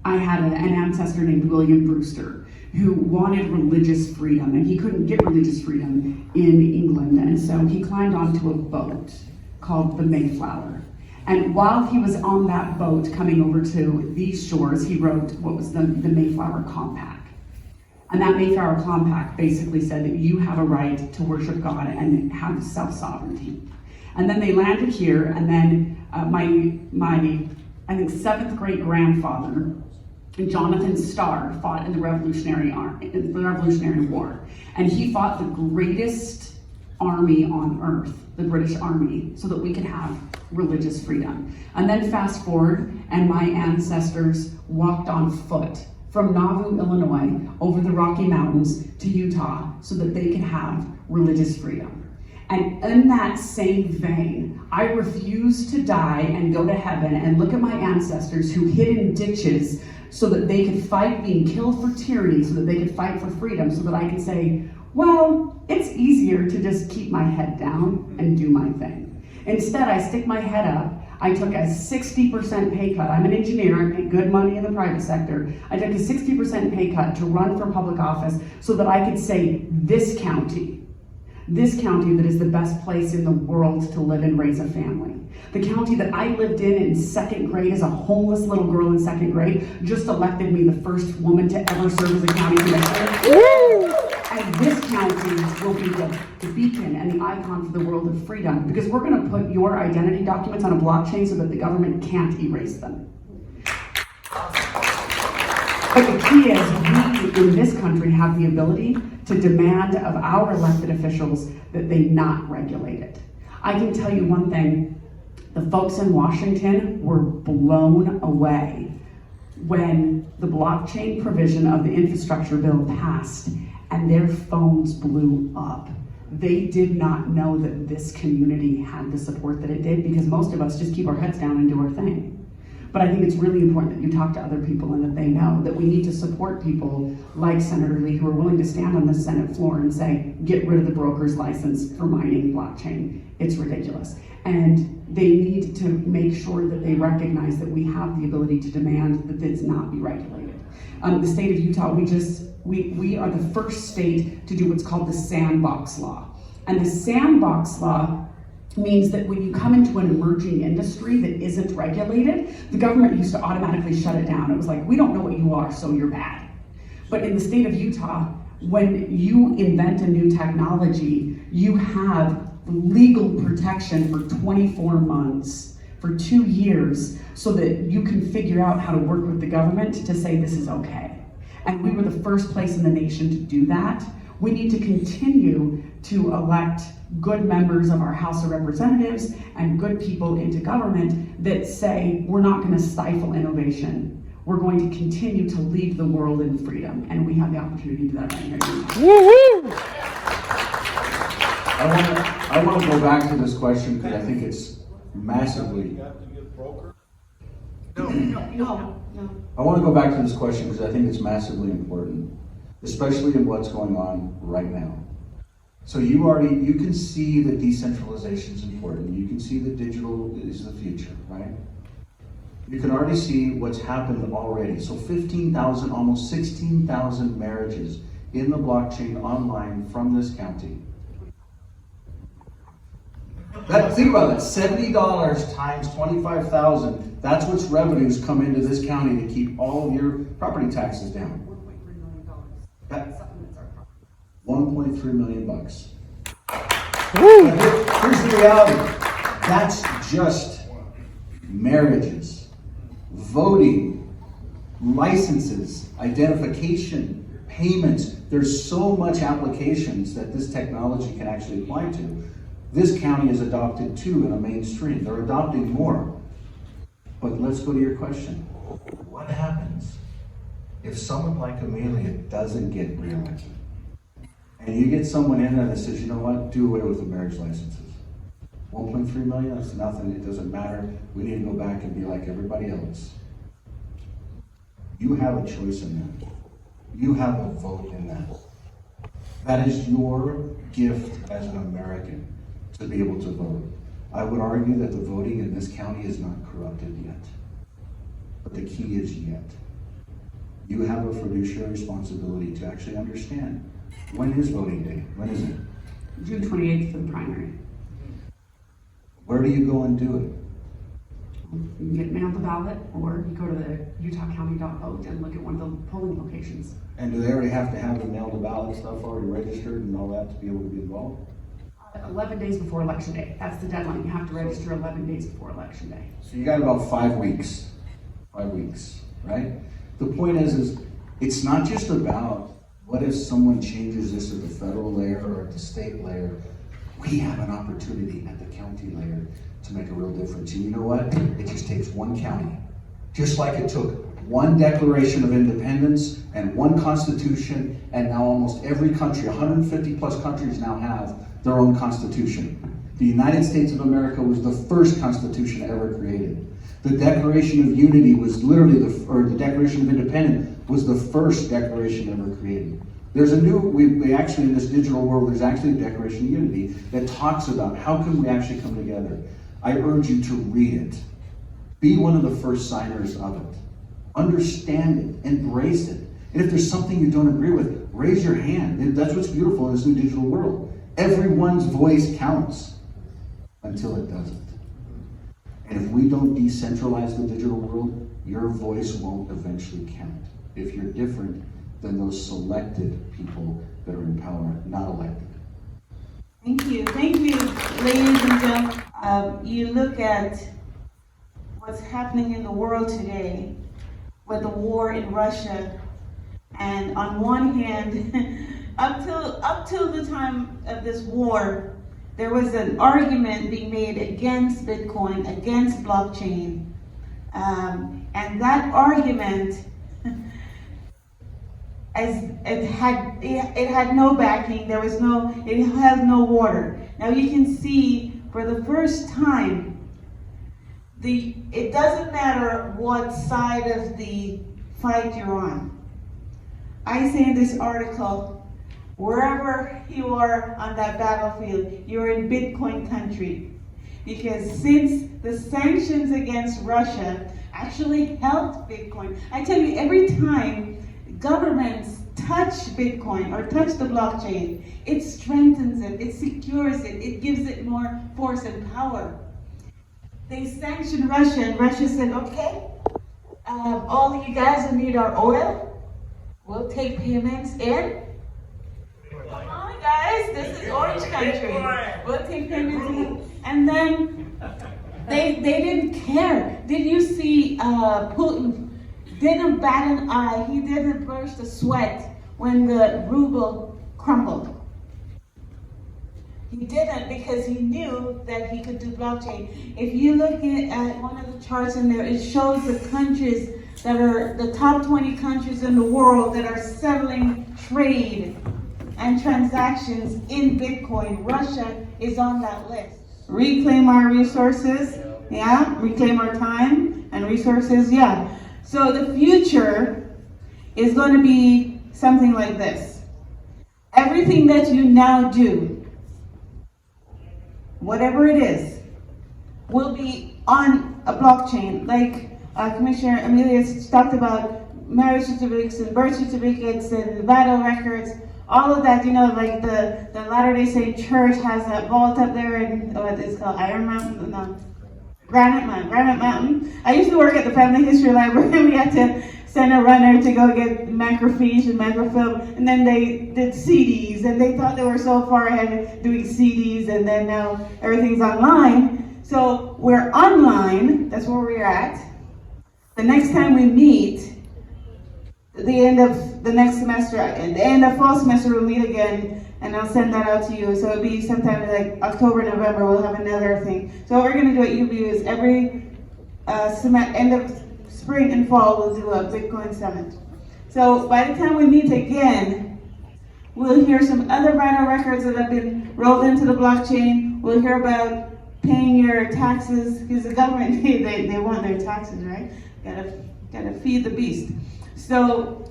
I had an ancestor named William Brewster who wanted religious freedom, and he couldn't get religious freedom in England. And so he climbed onto a boat called the Mayflower. And while he was on that boat coming over to these shores, he wrote what was the Mayflower Compact. And that Mayflower Compact basically said that you have a right to worship God and have self-sovereignty. And then they landed here, and then my I think 7th great grandfather, Jonathan Starr, fought in the Revolutionary War. And he fought the greatest army on earth, the British Army, so that we could have religious freedom. And then fast forward, and my ancestors walked on foot from Nauvoo, Illinois, over the Rocky Mountains to Utah so that they could have religious freedom. And in that same vein, I refuse to die and go to heaven and look at my ancestors who hid in ditches so that they could fight being killed for tyranny, so that they could fight for freedom, so that I can say, well, it's easier to just keep my head down and do my thing. Instead, I stick my head up. I took a 60% pay cut. I'm an engineer, I make good money in the private sector. I took a 60% pay cut to run for public office so that I could say, this county that is the best place in the world to live and raise a family. The county that I lived in 2nd grade as a homeless little girl in 2nd grade just elected me the first woman to ever serve as a county commissioner. And this county will be the beacon and the icon for the world of freedom, because we're going to put your identity documents on a blockchain so that the government can't erase them. But the key is, we in this country have the ability to demand of our elected officials that they not regulate it. I can tell you one thing, the folks in Washington were blown away when the blockchain provision of the infrastructure bill passed and their phones blew up. They did not know that this community had the support that it did, because most of us just keep our heads down and do our thing. But I think it's really important that you talk to other people and that they know that we need to support people like Senator Lee, who are willing to stand on the Senate floor and say, get rid of the broker's license for mining blockchain. It's ridiculous. And they need to make sure that they recognize that we have the ability to demand that this not be regulated. The state of Utah, we are the first state to do what's called the sandbox law. And the sandbox law means that when you come into an emerging industry that isn't regulated, the government used to automatically shut it down. It was like, we don't know what you are, so you're bad. But in the state of Utah, when you invent a new technology, you have legal protection for 24 months, for 2 years, so that you can figure out how to work with the government to say this is okay. And we were the first place in the nation to do that. We need to continue to elect good members of our House of Representatives and good people into government that say, we're not going to stifle innovation. We're going to continue to lead the world in freedom. And we have the opportunity to do that right here. Woo-hoo! I want to go back to this question because I think it's massively... No. I want to go back to this question because I think it's massively important, especially in what's going on right now. So you can see that decentralization is important. You can see that digital is the future, right? You can already see what's happened already. So 15,000, almost 16,000 marriages in the blockchain online from this county. Think about that, $70 times 25,000. That's what's revenues come into this county to keep all of your property taxes down. $1.3 million bucks. Here's the reality. That's just marriages, voting, licenses, identification, payments. There's so much applications that this technology can actually apply to. This county has adopted 2 in a mainstream. They're adopting more. But let's go to your question. What happens if someone like Amelia doesn't get reelected? And you get someone in there that says, you know what, do away with the marriage licenses. 1.3 million, that's nothing, it doesn't matter. We need to go back and be like everybody else. You have a choice in that. You have a vote in that. That is your gift as an American to be able to vote. I would argue that the voting in this county is not corrupted yet. But the key is yet. You have a fiduciary responsibility to actually understand, when is voting day? When is it? June 28th for the primary. Where do you go and do it? You get mailed the ballot, or you go to the utahcounty.vote and look at one of the polling locations. And do they already have to have the mail-to ballot stuff already registered and all that to be able to be involved? 11 days before election day. That's the deadline. You have to register 11 days before election day. So you got about 5 weeks. 5 weeks, right? The point is it's not just about what if someone changes this at the federal layer or at the state layer. We have an opportunity at the county layer to make a real difference. And you know what? It just takes one county. Just like it took one Declaration of Independence and one Constitution, and now almost every country, 150 plus countries now have their own Constitution. The United States of America was the first Constitution ever created. The Declaration of Unity was literally the Declaration of Independence was the first declaration ever created. There's a new, we actually in this digital world, there's actually a Declaration of Unity that talks about how can we actually come together. I urge you to read it. Be one of the first signers of it. Understand it, embrace it. And if there's something you don't agree with, raise your hand. And that's what's beautiful in this new digital world. Everyone's voice counts until it doesn't. And if we don't decentralize the digital world, your voice won't eventually count. If you're different than those selected people that are in power, not elected. Thank you, ladies and gentlemen. You look at what's happening in the world today with the war in Russia, and on one hand, up till the time of this war, there was an argument being made against Bitcoin, against blockchain, and that argument, it had no backing. It has no water. Now you can see for the first time, it doesn't matter what side of the fight you're on. I say in this article, wherever you are on that battlefield, you're in Bitcoin country. Because since the sanctions against Russia actually helped Bitcoin, I tell you, every time governments touch Bitcoin or touch the blockchain, it strengthens it, it secures it, it gives it more force and power. They sanctioned Russia, and Russia said, okay, all you guys who need our oil, we'll take payments in. Come on, guys, this is orange country. We'll take payments in. And then they didn't care. Did you see Putin didn't bat an eye, he didn't burst a sweat when the ruble crumbled. He didn't, because he knew that he could do blockchain. If you look at one of the charts in there, it shows the countries that are the top 20 countries in the world that are settling trade and transactions in Bitcoin. Russia is on that list. Reclaim our resources, yeah, reclaim our time and resources, yeah. So the future is going to be something like this. Everything that you now do, whatever it is, will be on a blockchain. Like Commissioner Amelia talked about marriage certificates and birth certificates and vital records, all of that, like the Latter-day Saint Church has that vault up there in, what is called Iron Mountain? No. Granite Mountain. I used to work at the Family History Library. We had to send a runner to go get microfiche and microfilm, and then they did CDs, and they thought they were so far ahead doing CDs, and then now everything's online. So we're online, that's where we're at. The next time we meet, the end of the next semester, at the end of fall semester, we'll meet again, and I'll send that out to you. So it'll be sometime like October, November, we'll have another thing. So what we're gonna do at UVU is every end of spring and fall, we'll do a Bitcoin summit. So by the time we meet again, we'll hear some other vital records that have been rolled into the blockchain. We'll hear about paying your taxes, because the government, they want their taxes, right? Gotta feed the beast. So,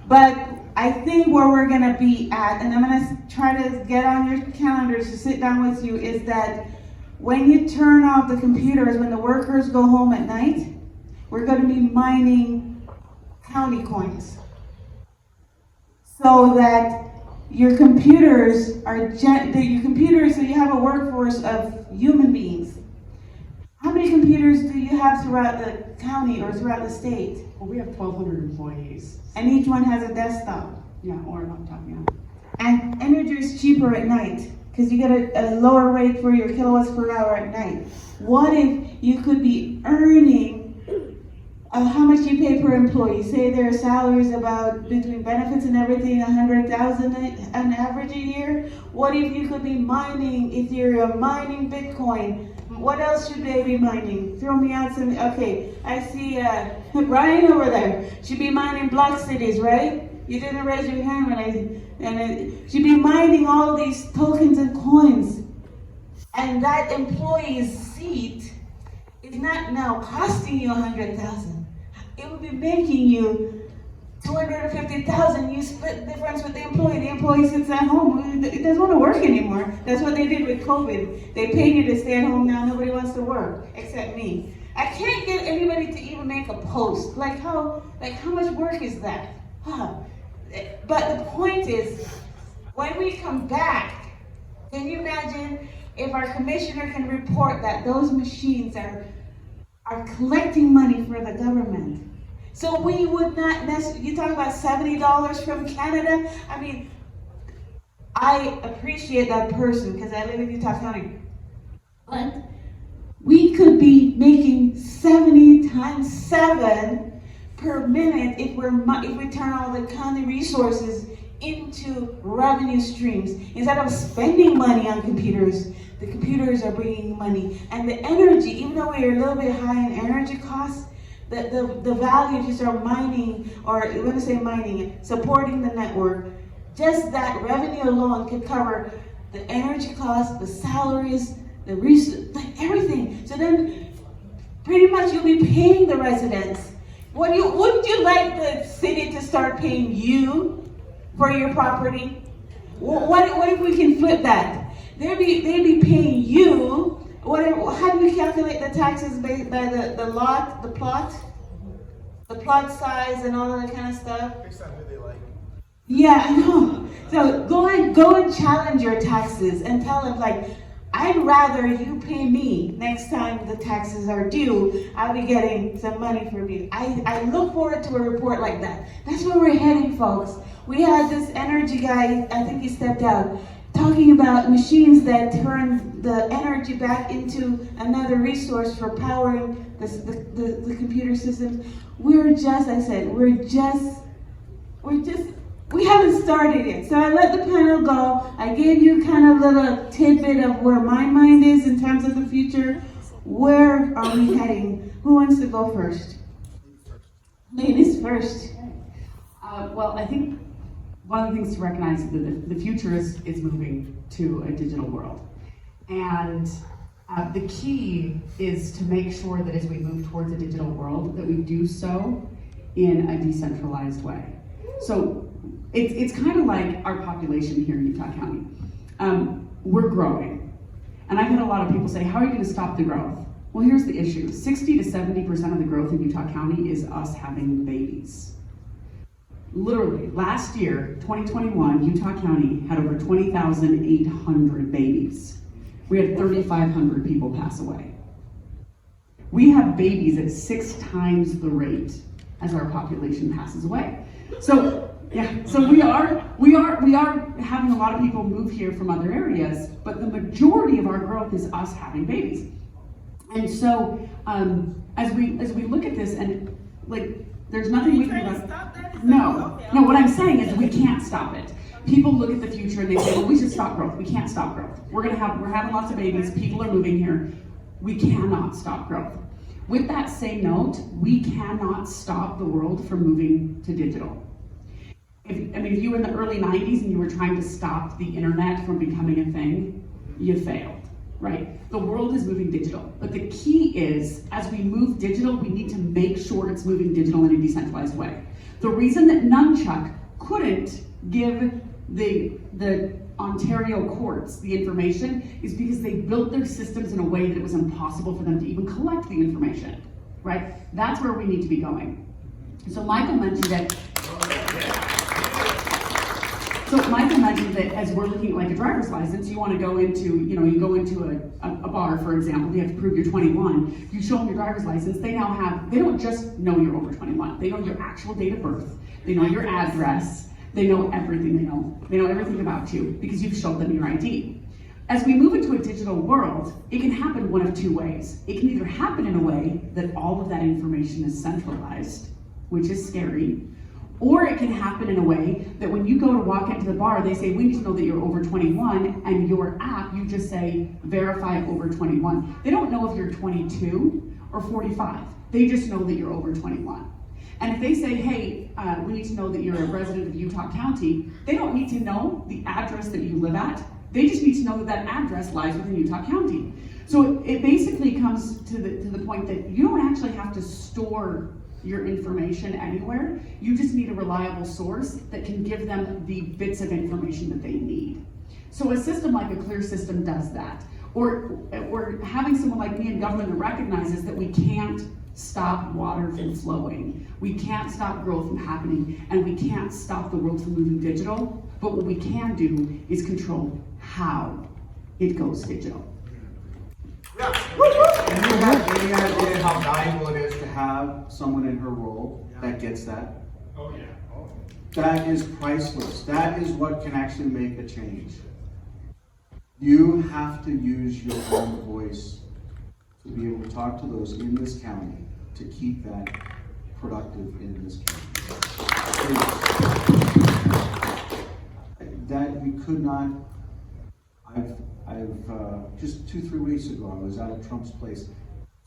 but I think where we're gonna be at, and I'm gonna try to get on your calendars to sit down with you, is that when you turn off the computers, when the workers go home at night, we're gonna be mining county coins. So that your computers so you have a workforce of human beings. How many computers do you have throughout the county or throughout the state? Well, we have 1,200 employees. And each one has a desktop. Yeah, or a laptop, yeah. And energy is cheaper at night because you get a lower rate for your kilowatts per hour at night. What if you could be earning how much you pay per employee? Say their salary is about, between benefits and everything, $100,000 on average a year. What if you could be mining Ethereum, mining Bitcoin? What else should they be mining? Throw me out some. Okay, I see Brian over there. Should be mining block cities, right? You didn't raise your hand when should be mining all these tokens and coins. And that employee's seat is not now costing you $100,000. It would be making you $250,000. You split the difference with the employee. The employee sits at home. It doesn't want to work anymore. That's what they did with COVID. They paid you to stay at home. Now nobody wants to work except me. I can't get anybody to even make a post. Like how much work is that? But the point is, when we come back, can you imagine if our commissioner can report that those machines are collecting money for the government? So we would not necessarily, you talk about $70 from Canada. I mean, I appreciate that person because I live in Utah County. But we could be making 70 times 7 per minute if we turn all the county resources into revenue streams. Instead of spending money on computers, the computers are bringing money. And the energy, even though we're a little bit high in energy costs, the value if you start mining, or when I say mining, supporting the network, just that revenue alone could cover the energy costs, the salaries, the research, like everything. So then pretty much you'll be paying the residents. Wouldn't you like the city to start paying you for your property? What if we can flip that? They'd be paying you. How do we calculate the taxes based by the lot, the plot size, and all of that kind of stuff? Based on who they like. Yeah, I know. So go and challenge your taxes and tell them, like, I'd rather you pay me next time the taxes are due. I'll be getting some money from you. I look forward to a report like that. That's where we're heading, folks. We had this energy guy, I think he stepped out, talking about machines that turn the energy back into another resource for powering the computer systems. We haven't started yet. So I let the panel go. I gave you kind of a little tidbit of where my mind is in terms of the future. Where are we heading? Who wants to go first? Ladies first. Well, I think one of the things to recognize is that the future is moving to a digital world. And the key is to make sure that as we move towards a digital world, that we do so in a decentralized way. So it's kind of like our population here in Utah County. We're growing. And I've had a lot of people say, how are you going to stop the growth? Well, here's the issue. 60 to 70% of the growth in Utah County is us having babies. Literally, last year, 2021, Utah County had over 20,800 babies. We had 3,500 people pass away. We have babies at 6 times the rate as our population passes away. So we are having a lot of people move here from other areas, but the majority of our growth is us having babies. And so as we look at this, and like There's nothing we can do. No, what I'm saying is we can't stop it. People look at the future and they say, well, we should stop growth. We can't stop growth. We're having lots of babies. People are moving here. We cannot stop growth. With that same note, we cannot stop the world from moving to digital. If you were in the early 90s and you were trying to stop the internet from becoming a thing, you failed, right? The world is moving digital. But the key is, as we move digital, we need to make sure it's moving digital in a decentralized way. The reason that Nunchuck couldn't give the Ontario courts the information is because they built their systems in a way that it was impossible for them to even collect the information, right? That's where we need to be going. So Michael mentioned that as we're looking at like a driver's license, you want to go into, you go into a bar, for example, you have to prove you're 21, you show them your driver's license, they don't just know you're over 21, they know your actual date of birth, they know your address, they know everything they know everything about you because you've showed them your ID. As we move into a digital world, it can happen one of two ways. It can either happen in a way that all of that information is centralized, which is scary, or it can happen in a way that when you go to walk into the bar, they say, we need to know that you're over 21, and your app, you just say, verify over 21. They don't know if you're 22 or 45. They just know that you're over 21. And if they say, hey, we need to know that you're a resident of Utah County, they don't need to know the address that you live at. They just need to know that that address lies within Utah County. So it basically comes to the point that you don't actually have to store your information anywhere. You just need a reliable source that can give them the bits of information that they need. So a system like a Clear System does that. Or having someone like me in government that recognizes that we can't stop water from flowing, we can't stop growth from happening, and we can't stop the world from moving digital, but what we can do is control how it goes digital. And you have any idea how valuable it is to have someone in her role that gets that? Oh yeah. That is priceless. That is what can actually make a change. You have to use your own voice to be able to talk to those in this county to keep that productive in this county. That we could not. I've just 2-3 weeks ago, I was out at Trump's place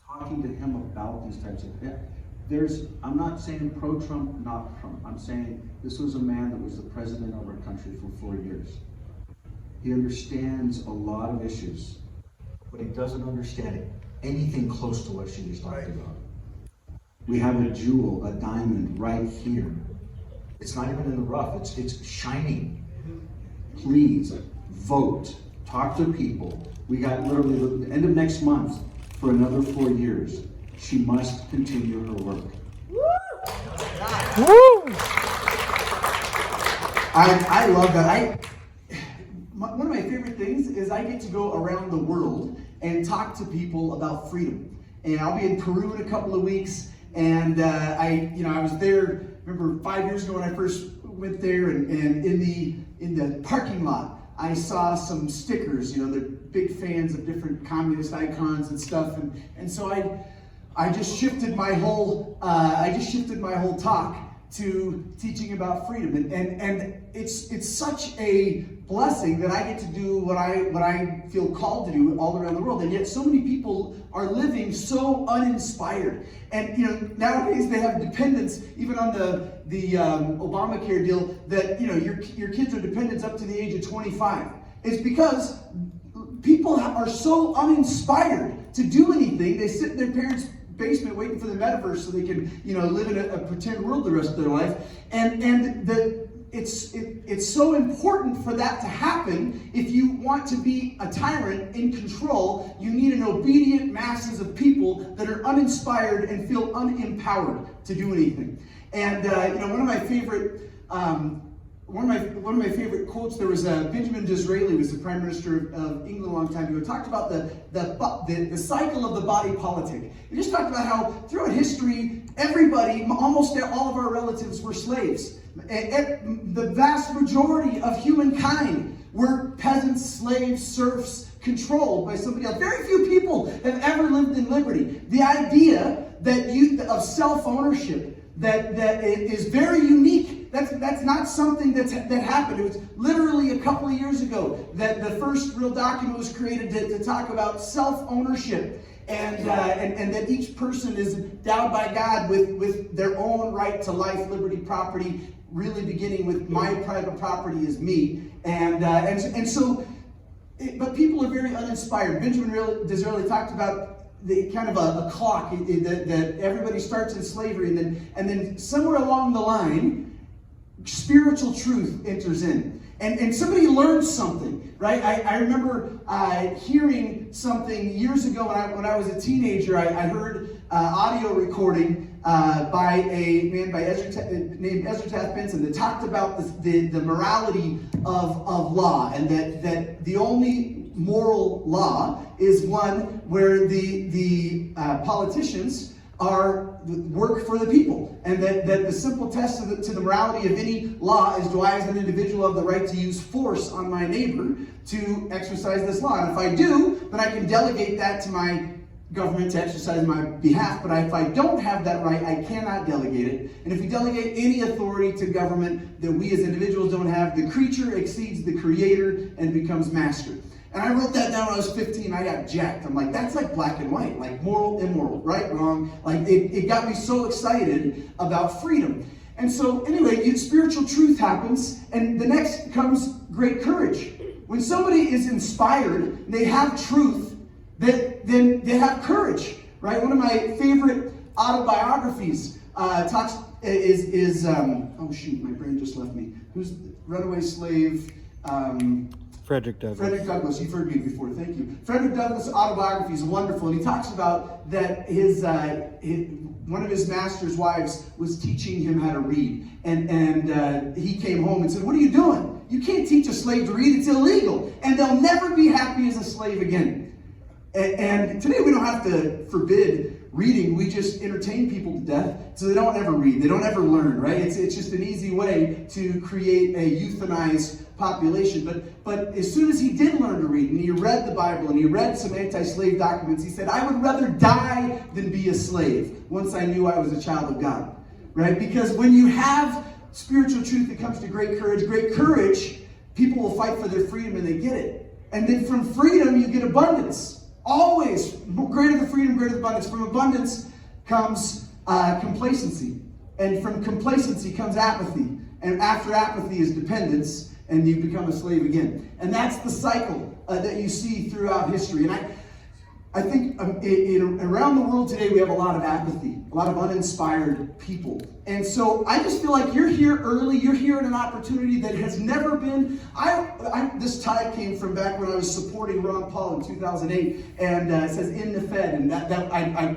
talking to him about these types of things. I'm not saying pro-Trump, not Trump. I'm saying this was a man that was the president of our country for 4 years. He understands a lot of issues, but he doesn't understand anything close to what she was talking about. We have a jewel, a diamond right here. It's not even in the rough, it's shining. Please vote, talk to people. We got literally the end of next month for another 4 years. She must continue her work. I love that. One of my favorite things is I get to go around the world and talk to people about freedom. And I'll be in Peru in a couple of weeks. And I was there. Remember 5 years ago when I first went there, and in the parking lot, I saw some stickers. They're big fans of different communist icons and stuff. And so I just shifted my whole talk to teaching about freedom, and it's such a blessing that I get to do what I feel called to do all around the world, and yet so many people are living so uninspired. And nowadays they have dependents, even on the Obamacare deal, that your kids are dependents up to the age of 25. It's because people are so uninspired to do anything. They sit in their parents' basement waiting for the metaverse so they can live in a pretend world the rest of their life, and it's so important for that to happen. If you want to be a tyrant in control, you need an obedient masses of people that are uninspired and feel unempowered to do anything. And one of my favorite quotes, there was Benjamin Disraeli, was the Prime Minister of England a long time ago, talked about the cycle of the body politic. He just talked about how throughout history, everybody, almost all of our relatives were slaves. The vast majority of humankind were peasants, slaves, serfs, controlled by somebody else. Very few people have ever lived in liberty. The idea of self-ownership, that is very unique. That's not something that happened. It was literally a couple of years ago that the first real document was created to talk about self-ownership. And that each person is endowed by God with their own right to life, liberty, property, really beginning with my private property is me. And so, but people are very uninspired. Benjamin Disraeli talked about the kind of a clock that everybody starts in slavery, and then somewhere along the line, spiritual truth enters in. And somebody learns something, right? I remember hearing something years ago when I was a teenager. I heard audio recording by a man named Ezra Taft Benson that talked about the morality of law, and that the only moral law is one where the politicians work for the people, and that the simple test to the morality of any law is, do I as an individual have the right to use force on my neighbor to exercise this law? And if I do, then I can delegate that to my government to exercise on my behalf. But if I don't have that right, I cannot delegate it. And if we delegate any authority to government that we as individuals don't have, the creature exceeds the creator and becomes master. And I wrote that down when I was 15. I got jacked. I'm like, that's like black and white, like moral, immoral, right, wrong. Like it got me so excited about freedom. And so anyway, spiritual truth happens, and the next comes great courage. When somebody is inspired, they have truth, then they have courage, right? One of my favorite autobiographies is oh shoot, my brain just left me. Who's runaway slave? Frederick Douglass. Frederick Douglass, you've heard me before, thank you. Frederick Douglass' autobiography is wonderful, and he talks about that one of his master's wives was teaching him how to read. And he came home and said, "What are you doing? You can't teach a slave to read, it's illegal. And they'll never be happy as a slave again." And today we don't have to forbid reading, we just entertain people to death so they don't ever read, they don't ever learn, right? It's just an easy way to create a euthanized population. But as soon as he did learn to read, and he read the Bible, and he read some anti-slave documents, he said, "I would rather die than be a slave once I knew I was a child of God," right? Because when you have spiritual truth, it comes to great courage, people will fight for their freedom and they get it. And then from freedom, you get abundance. Always, greater the freedom, greater the abundance. From abundance comes complacency. And from complacency comes apathy. And after apathy is dependence, and you become a slave again. And that's the cycle that you see throughout history. And I think around the world today, we have a lot of apathy, a lot of uninspired people. And so I just feel like you're here early, you're here in an opportunity that has never been. This tie came from back when I was supporting Ron Paul in 2008, and it says "in the Fed," and I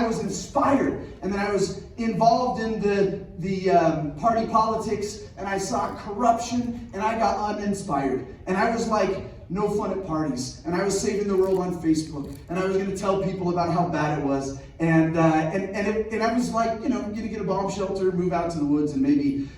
was inspired, and then I was involved in the party politics, and I saw corruption, and I got uninspired, and I was like, no fun at parties, and I was saving the world on Facebook, and I was going to tell people about how bad it was, and I was like, going to get a bomb shelter, move out to the woods, and maybe,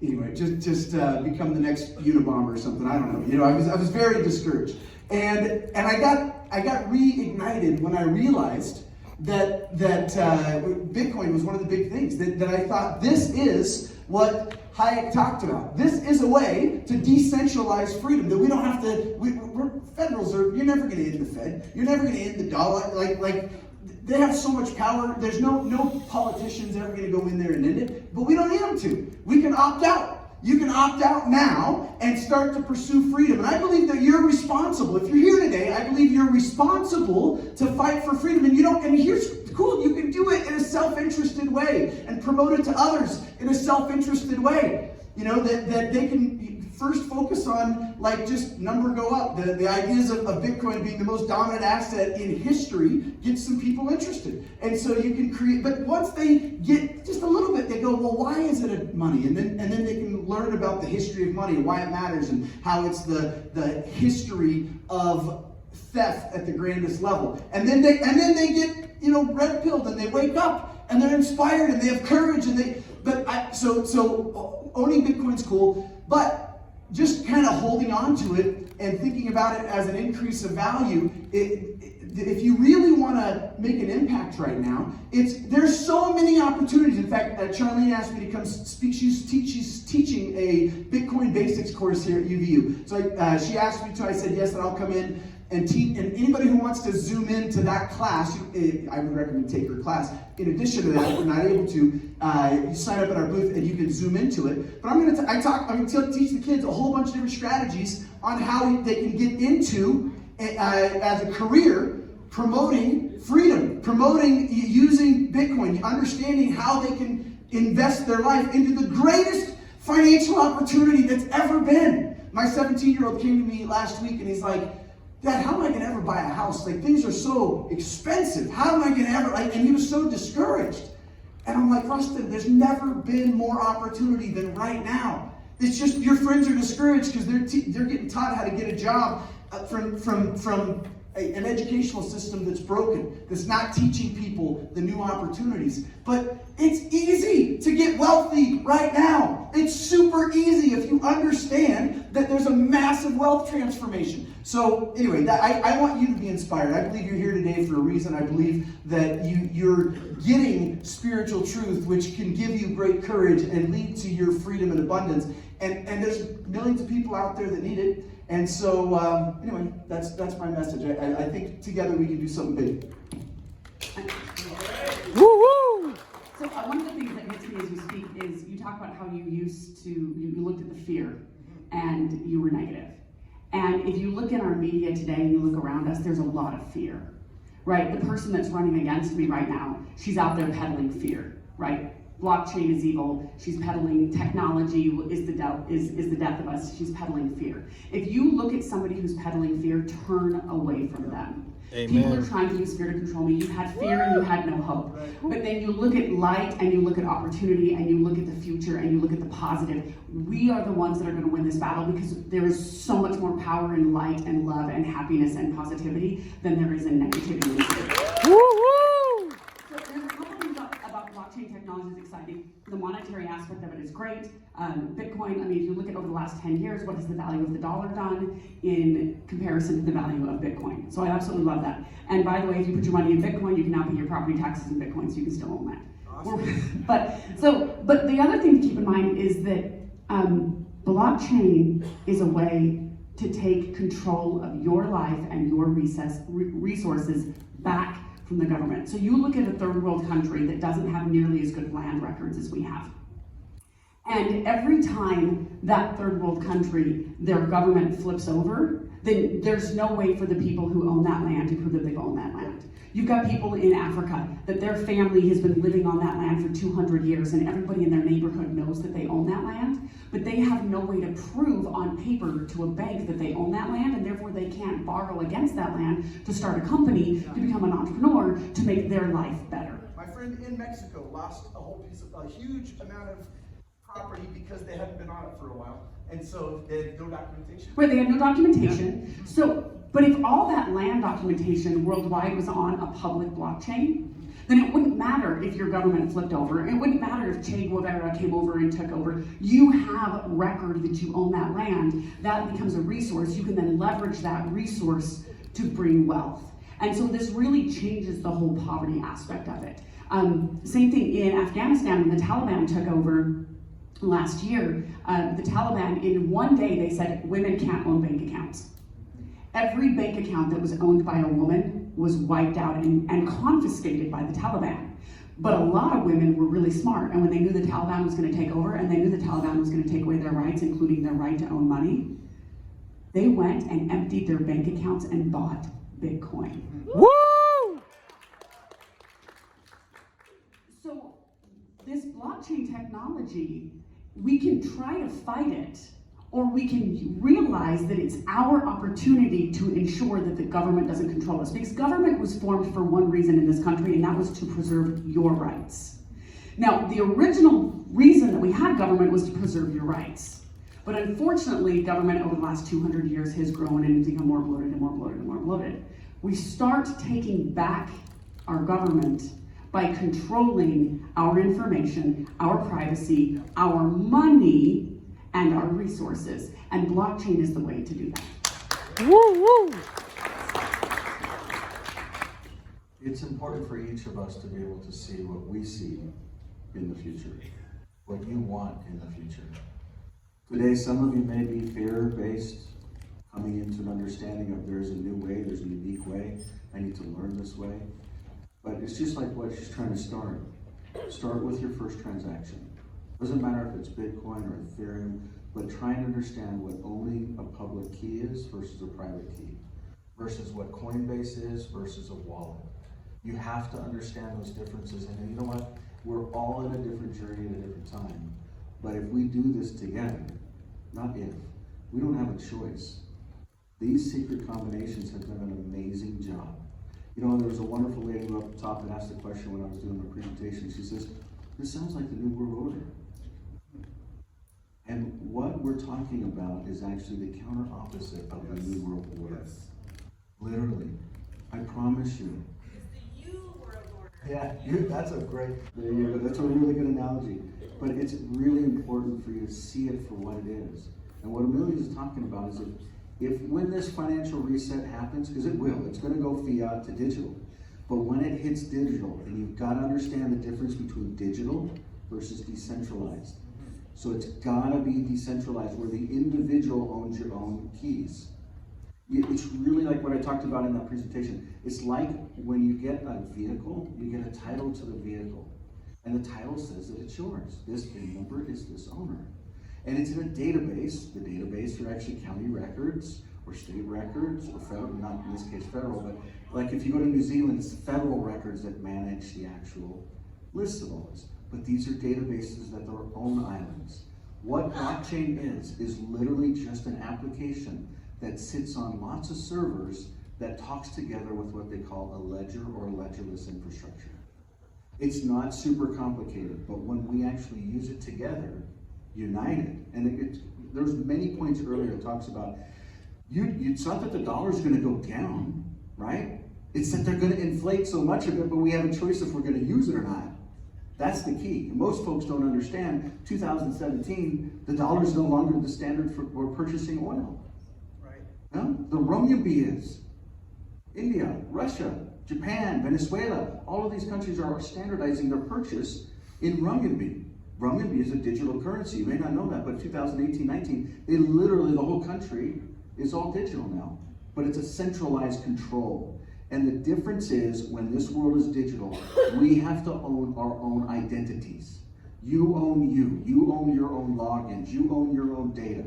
anyway, just become the next Unabomber or something. I don't know. I was very discouraged, and I got reignited when I realized that Bitcoin was one of the big things that I thought, this is what Hayek talked about. This is a way to decentralize freedom, that we don't have to, we're Federal Reserve, you're never going to end the Fed, you're never going to end the dollar, like they have so much power, there's no politician's ever going to go in there and end it, but we don't need them to. We can opt out. You can opt out now and start to pursue freedom. And I believe that you're responsible. If you're here today, I believe you're responsible to fight for freedom. And here's cool, you can do it in a self-interested way and promote it to others in a self-interested way. That they can first focus on, like, just number go up. The ideas of Bitcoin being the most dominant asset in history gets some people interested. And so you can create, but once they get just a little bit, they go, well, why is it a money? And then they can learn about the history of money and why it matters and how it's the history of theft at the grandest level. And then they get, red pilled, and they wake up and they're inspired and they have courage, and so owning Bitcoin's cool, but just kind of holding on to it and thinking about it as an increase of value, if you really want to make an impact right now, there's so many opportunities. In fact, Charlene asked me to come speak. She's teaching a Bitcoin basics course here at UVU. So she asked me to. I said yes, and I'll come in and teach. And anybody who wants to zoom into that class, I would recommend take her class. In addition to that, if you're not able to, you sign up at our booth and you can zoom into it. But I'm going to teach the kids a whole bunch of different strategies on how they can get into, as a career, promoting freedom, promoting using Bitcoin, understanding how they can invest their life into the greatest financial opportunity that's ever been. My 17-year-old came to me last week and he's like, Dad, how am I going to ever buy a house? Like, things are so expensive. How am I going to ever, and he was so discouraged. And I'm like, Rustin, there's never been more opportunity than right now. It's just your friends are discouraged because they're getting taught how to get a job from an educational system that's broken, that's not teaching people the new opportunities. But it's easy to get wealthy right now. It's super easy if you understand that there's a massive wealth transformation. So anyway, I want you to be inspired. I believe you're here today for a reason. I believe that you're getting spiritual truth, which can give you great courage and lead to your freedom and abundance. And there's millions of people out there that need it. And so, anyway, that's my message. I think together we can do something big. Woo-woo! So one of the things that hits me as you speak is you talk about how you looked at the fear and you were negative. And if you look at our media today and you look around us, there's a lot of fear, right? The person that's running against me right now, she's out there peddling fear, right? Blockchain is evil. She's peddling technology is the death of us. She's peddling fear. If you look at somebody who's peddling fear, turn away from them. Amen. People are trying to use fear to control me. You had fear and you had no hope. But then you look at light and you look at opportunity and you look at the future and you look at the positive. We are the ones that are going to win this battle because there is so much more power in light and love and happiness and positivity than there is in negativity and fear. Woo-woo! So there's a couple things about blockchain technology is exciting. The monetary aspect of it is great. Bitcoin, I mean, if you look at over the last 10 years, what has the value of the dollar done in comparison to the value of Bitcoin? So I absolutely love that. And by the way, if you put your money in Bitcoin, you can now pay your property taxes in Bitcoin, so you can still own that. Awesome. But the other thing to keep in mind is that blockchain is a way to take control of your life and your resources back from the government. So you look at a third world country that doesn't have nearly as good land records as we have. And every time that third world country, their government flips over, then there's no way for the people who own that land to prove that they've owned that land. You've got people in Africa that their family has been living on that land for 200 years and everybody in their neighborhood knows that they own that land, but they have no way to prove on paper to a bank that they own that land, and therefore they can't borrow against that land to start a company, to become an entrepreneur, to make their life better. My friend in Mexico lost a huge amount of property because they hadn't been on it for a while, and so they had no documentation. Right, they had no documentation. Yeah. So, but if all that land documentation worldwide was on a public blockchain, then it wouldn't matter if your government flipped over. It wouldn't matter if Che Guevara came over and took over. You have record that you own that land. That becomes a resource. You can then leverage that resource to bring wealth. And so this really changes the whole poverty aspect of it. Same thing in Afghanistan when the Taliban took over last year. The Taliban, in one day, they said women can't own bank accounts. Every bank account that was owned by a woman was wiped out and confiscated by the Taliban. But a lot of women were really smart, and when they knew the Taliban was going to take over, and they knew the Taliban was going to take away their rights, including their right to own money, they went and emptied their bank accounts and bought Bitcoin. Woo! So this blockchain technology, we can try to fight it, or we can realize that it's our opportunity to ensure that the government doesn't control us. Because government was formed for one reason in this country, and that was to preserve your rights. Now, the original reason that we had government was to preserve your rights. But unfortunately, government over the last 200 years has grown and become more bloated and more bloated and more bloated. We start taking back our government by controlling our information, our privacy, our money, and our resources. And blockchain is the way to do that. Woo, woo. It's important for each of us to be able to see what we see in the future, what you want in the future. Today, some of you may be fear-based, coming into an understanding of there's a new way, there's a unique way, I need to learn this way. But it's just like what she's trying to start. Start with your first transaction. Doesn't matter if it's Bitcoin or Ethereum, but try and understand what owning a public key is versus a private key, versus what Coinbase is versus a wallet. You have to understand those differences, and you know what? We're all in a different journey at a different time. But if we do this together, not if, we don't have a choice. These secret combinations have done an amazing job. You know, there was a wonderful lady up top that asked the question when I was doing my presentation. She says, this sounds like the New World Order. And what we're talking about is actually the counter opposite of the New World Order. Literally. I promise you. Yeah, that's a great, there you go. That's a really good analogy. But it's really important for you to see it for what it is. And what Amelia is talking about is if when this financial reset happens, because it will, it's going to go fiat to digital. But when it hits digital, and you've got to understand the difference between digital versus decentralized. So it's got to be decentralized, where the individual owns your own keys. It's really like what I talked about in that presentation. It's like when you get a vehicle, you get a title to the vehicle. And the title says that it's yours. This VIN number is this owner. And it's in a database. The database are actually county records or state records or federal, not in this case federal, but like if you go to New Zealand, it's federal records that manage the actual list of all this. But these are databases that are own islands. What blockchain is literally just an application that sits on lots of servers that talks together with what they call a ledger or a ledgerless infrastructure. It's not super complicated, but when we actually use it together, united, and there's many points earlier it talks about, it's not that the dollar's gonna go down, right? It's that they're gonna inflate so much of it, but we have a choice if we're gonna use it or not. That's the key. Most folks don't understand, 2017, the dollar is no longer the standard for purchasing oil. Right. No? The renminbi is. India, Russia, Japan, Venezuela, all of these countries are standardizing their purchase in renminbi. Renminbi is a digital currency. You may not know that, but 2018-19, they literally, the whole country is all digital now. But it's a centralized control. And the difference is, when this world is digital, we have to own our own identities. You own you. You own your own logins. You own your own data.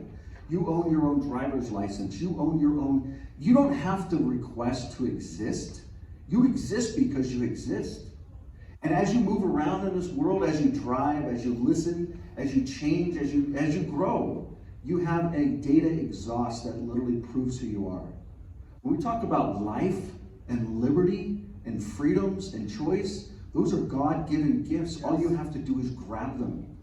You own your own driver's license. You own your own. You don't have to request to exist. You exist because you exist. And as you move around in this world, as you drive, as you listen, as you change, as you grow, you have a data exhaust that literally proves who you are. When we talk about life and liberty and freedoms and choice, those are God-given gifts. All you have to do is grab them.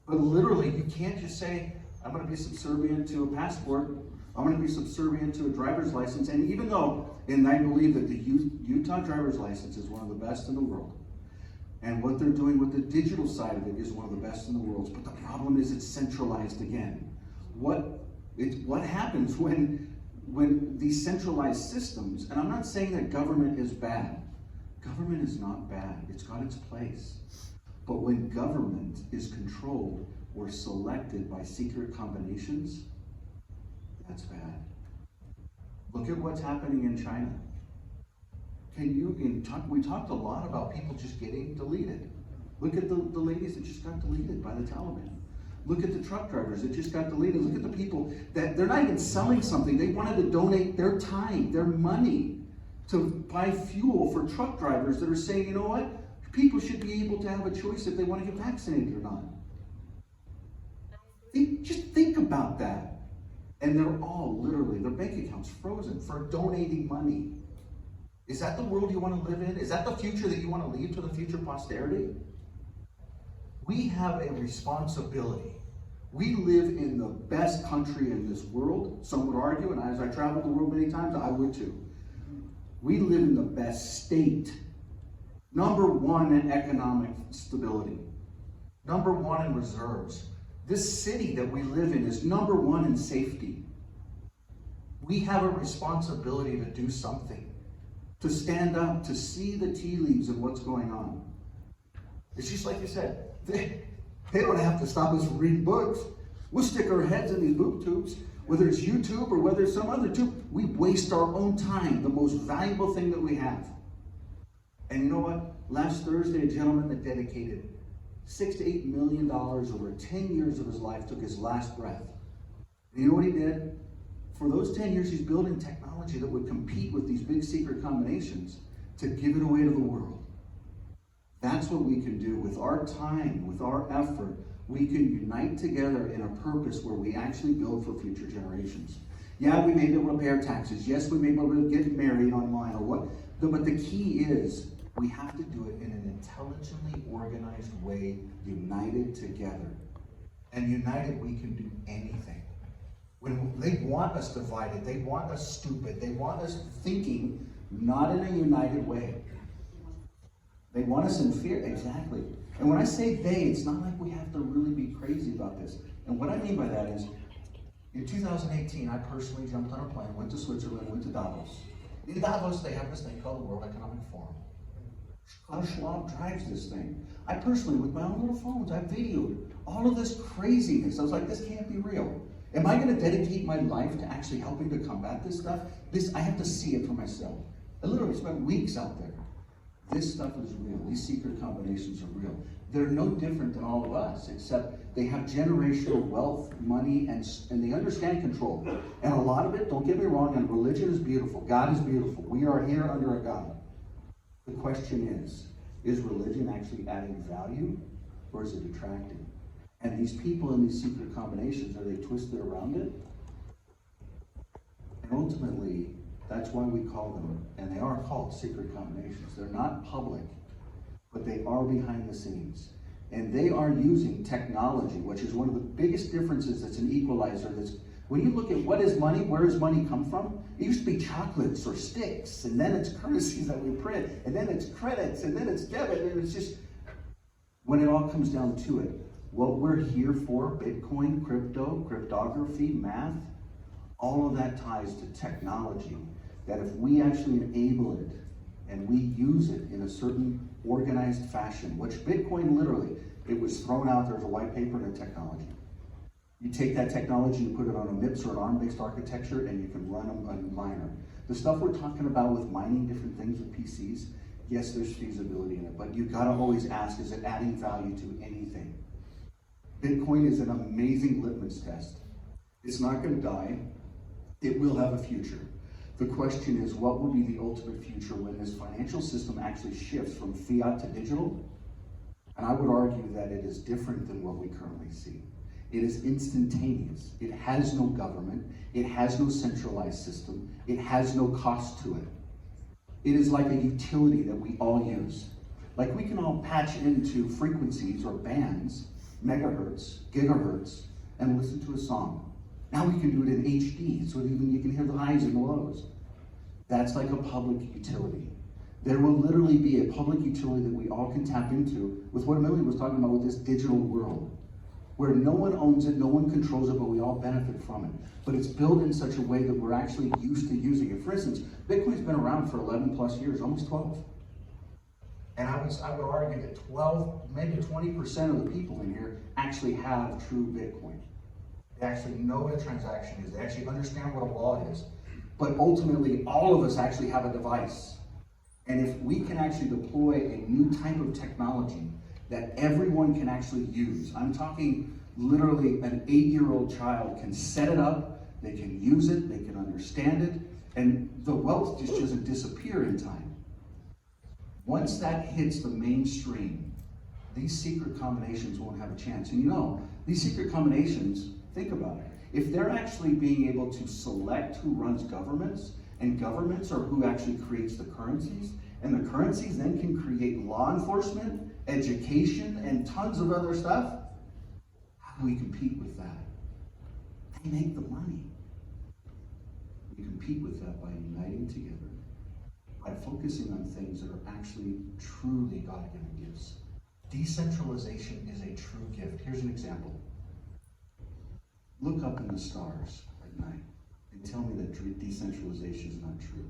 But literally, you can't just say, I'm going to be subservient to a passport. I'm going to be subservient to a driver's license. And even though, and I believe that the Utah driver's license is one of the best in the world, and what they're doing with the digital side of it is one of the best in the world, but the problem is it's centralized again. What happens when these centralized systems, and I'm not saying that government is bad. Government is not bad. It's got its place. But when government is controlled or selected by secret combinations, that's bad. Look at what's happening in China. We talked a lot about people just getting deleted. Look at the ladies that just got deleted by the Taliban. Look at the truck drivers that just got deleted. Look at the people that they're not even selling something. They wanted to donate their time, their money to buy fuel for truck drivers that are saying, you know what? People should be able to have a choice if they want to get vaccinated or not. Just think about that. And they're all literally, their bank accounts frozen for donating money. Is that the world you want to live in? Is that the future that you want to leave to the future posterity? We have a responsibility. We live in the best country in this world. Some would argue, and as I traveled the world many times, I would too. We live in the best state. Number one in economic stability. Number one in reserves. This city that we live in is number one in safety. We have a responsibility to do something. to stand up, to see the tea leaves of what's going on. It's just like you said, they don't have to stop us from reading books. We'll stick our heads in these boob tubes, whether it's YouTube or whether it's some other tube. We waste our own time, the most valuable thing that we have. And you know what? Last Thursday, a gentleman that dedicated $6 to $8 million over 10 years of his life took his last breath. And you know what he did? For those 10 years, he's building technology that would compete with these big secret combinations to give it away to the world. That's what we can do with our time, with our effort. We can unite together in a purpose where we actually build for future generations. Yeah, we may be able to pay our taxes. Yes, we may be able to get married online or what. But the key is we have to do it in an intelligently organized way, united together. And united, we can do anything. When they want us divided, they want us stupid, they want us thinking not in a united way. They want us in fear, exactly. And when I say they, it's not like we have to really be crazy about this. And what I mean by that is, in 2018, I personally jumped on a plane, went to Switzerland, went to Davos. In Davos, they have this thing called the World Economic Forum. Klaus Schwab drives this thing. I personally, with my own little phones, I videoed all of this craziness. I was like, this can't be real. Am I going to dedicate my life to actually helping to combat this stuff? I have to see it for myself. I literally spent weeks out there. This stuff is real. These secret combinations are real. They're no different than all of us, except they have generational wealth, money, and they understand control. And a lot of it, don't get me wrong, and religion is beautiful. God is beautiful. We are here under a God. The question is religion actually adding value, or is it detracting? And these people in these secret combinations, are they twisted around it? And ultimately, that's why we call them, and they are called secret combinations. They're not public, but they are behind the scenes. And they are using technology, which is one of the biggest differences that's an equalizer. When you look at what is money, where does money come from? It used to be chocolates or sticks, and then it's currencies that we print, and then it's credits, and then it's debit, and it's just, when it all comes down to it, what we're here for, Bitcoin, crypto, cryptography, math, all of that ties to technology, that if we actually enable it and we use it in a certain organized fashion, which Bitcoin literally, it was thrown out there as a white paper and a technology. You take that technology, you put it on a MIPS or an ARM-based architecture, and you can run them on a miner. The stuff we're talking about with mining different things with PCs, yes, there's feasibility in it, but you've got to always ask, is it adding value to anything? Bitcoin is an amazing litmus test. It's not going to die. It will have a future. The question is, what will be the ultimate future when this financial system actually shifts from fiat to digital? And I would argue that it is different than what we currently see. It is instantaneous. It has no government. It has no centralized system. It has no cost to it. It is like a utility that we all use. Like we can all patch into frequencies or bands, megahertz, gigahertz, and listen to a song. Now we can do it in HD, so even you can hear the highs and the lows. That's like a public utility. There will literally be a public utility that we all can tap into with what Amelia was talking about with this digital world, where no one owns it, no one controls it, but we all benefit from it. But it's built in such a way that we're actually used to using it. For instance, Bitcoin's been around for 11 plus years, almost 12. And I would argue that 12, maybe 20% of the people in here actually have true Bitcoin. They actually know what a transaction is. They actually understand what a law is. But ultimately, all of us actually have a device. And if we can actually deploy a new type of technology that everyone can actually use, I'm talking literally an 8-year-old child can set it up, they can use it, they can understand it, and the wealth just doesn't disappear in time. Once that hits the mainstream, these secret combinations won't have a chance. And you know, these secret combinations, think about it. If they're actually being able to select who runs governments, and governments are who actually creates the currencies, and the currencies then can create law enforcement, education, and tons of other stuff, how do we compete with that? They make the money. We compete with that by uniting together, by focusing on things that are actually truly God-given gifts. Decentralization is a true gift. Here's an example. Look up in the stars at night and tell me that decentralization is not true.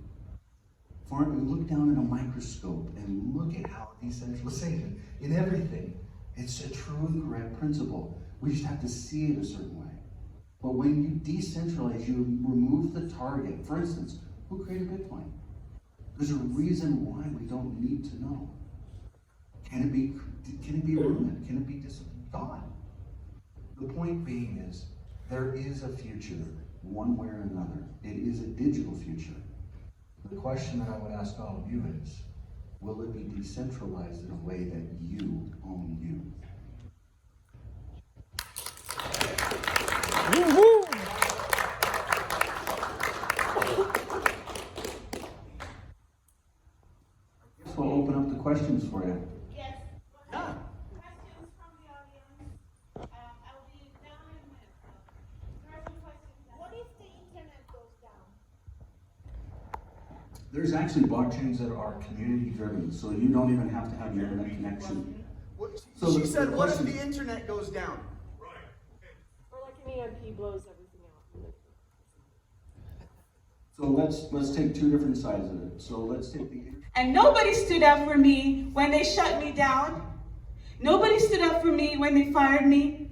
Look down at a microscope and look at how decentralization in everything. It's a true and correct principle. We just have to see it a certain way. But when you decentralize, you remove the target. For instance, who created Bitcoin? There's a reason why we don't need to know. Can it be ruined? Can it be gone? The point being is, there is a future, one way or another. It is a digital future. The question that I would ask all of you is, will it be decentralized in a way that you own you? I guess we'll open up the questions for you. Yes. Yeah. Questions from the audience. I'll be down in a minute. There are some questions. What if the internet goes down? There's actually blockchains that are community driven, so you don't even have to have your internet connection. So She the said, what if question- the internet goes down? Or like an EMP blows everything out. So let's take two different sides of it. So let's take the And nobody stood up for me when they shut me down. Nobody stood up for me when they fired me.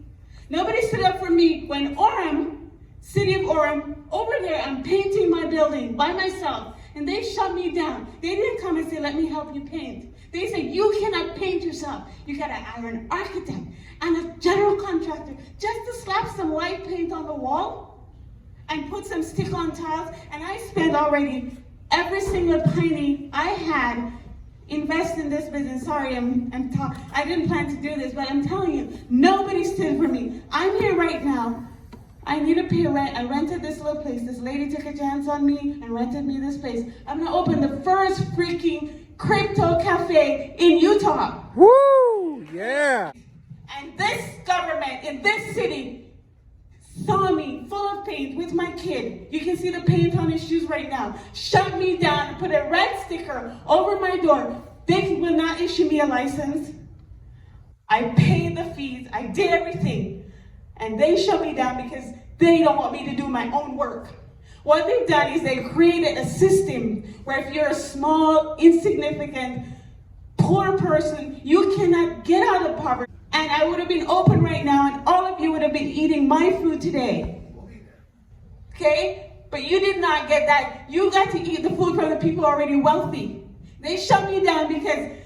Nobody stood up for me when Orem, city of Orem, over there, I'm painting my building by myself, and they shut me down. They didn't come and say, let me help you paint. They said, you cannot paint yourself. You gotta hire an architect and a general contractor just to slap some white paint on the wall and put some stick-on tiles. And I spent already every single penny I had invest in this business. Sorry, I didn't plan to do this, but I'm telling you, nobody stood for me. I'm here right now. I need to pay rent. I rented this little place. This lady took a chance on me and rented me this place. I'm gonna open the first freaking crypto cafe in Utah. Woo! Yeah! And this government in this city saw me full of paint with my kid. You can see the paint on his shoes right now. Shut me down, put a red sticker over my door. They will not issue me a license. I paid the fees, I did everything. And they shut me down because they don't want me to do my own work. What they've done is they created a system where if you're a small, insignificant, poor person, you cannot get out of poverty. And I would have been open right now and all of you would have been eating my food today. Okay? But you did not get that. You got to eat the food from the people already wealthy. They shut me down because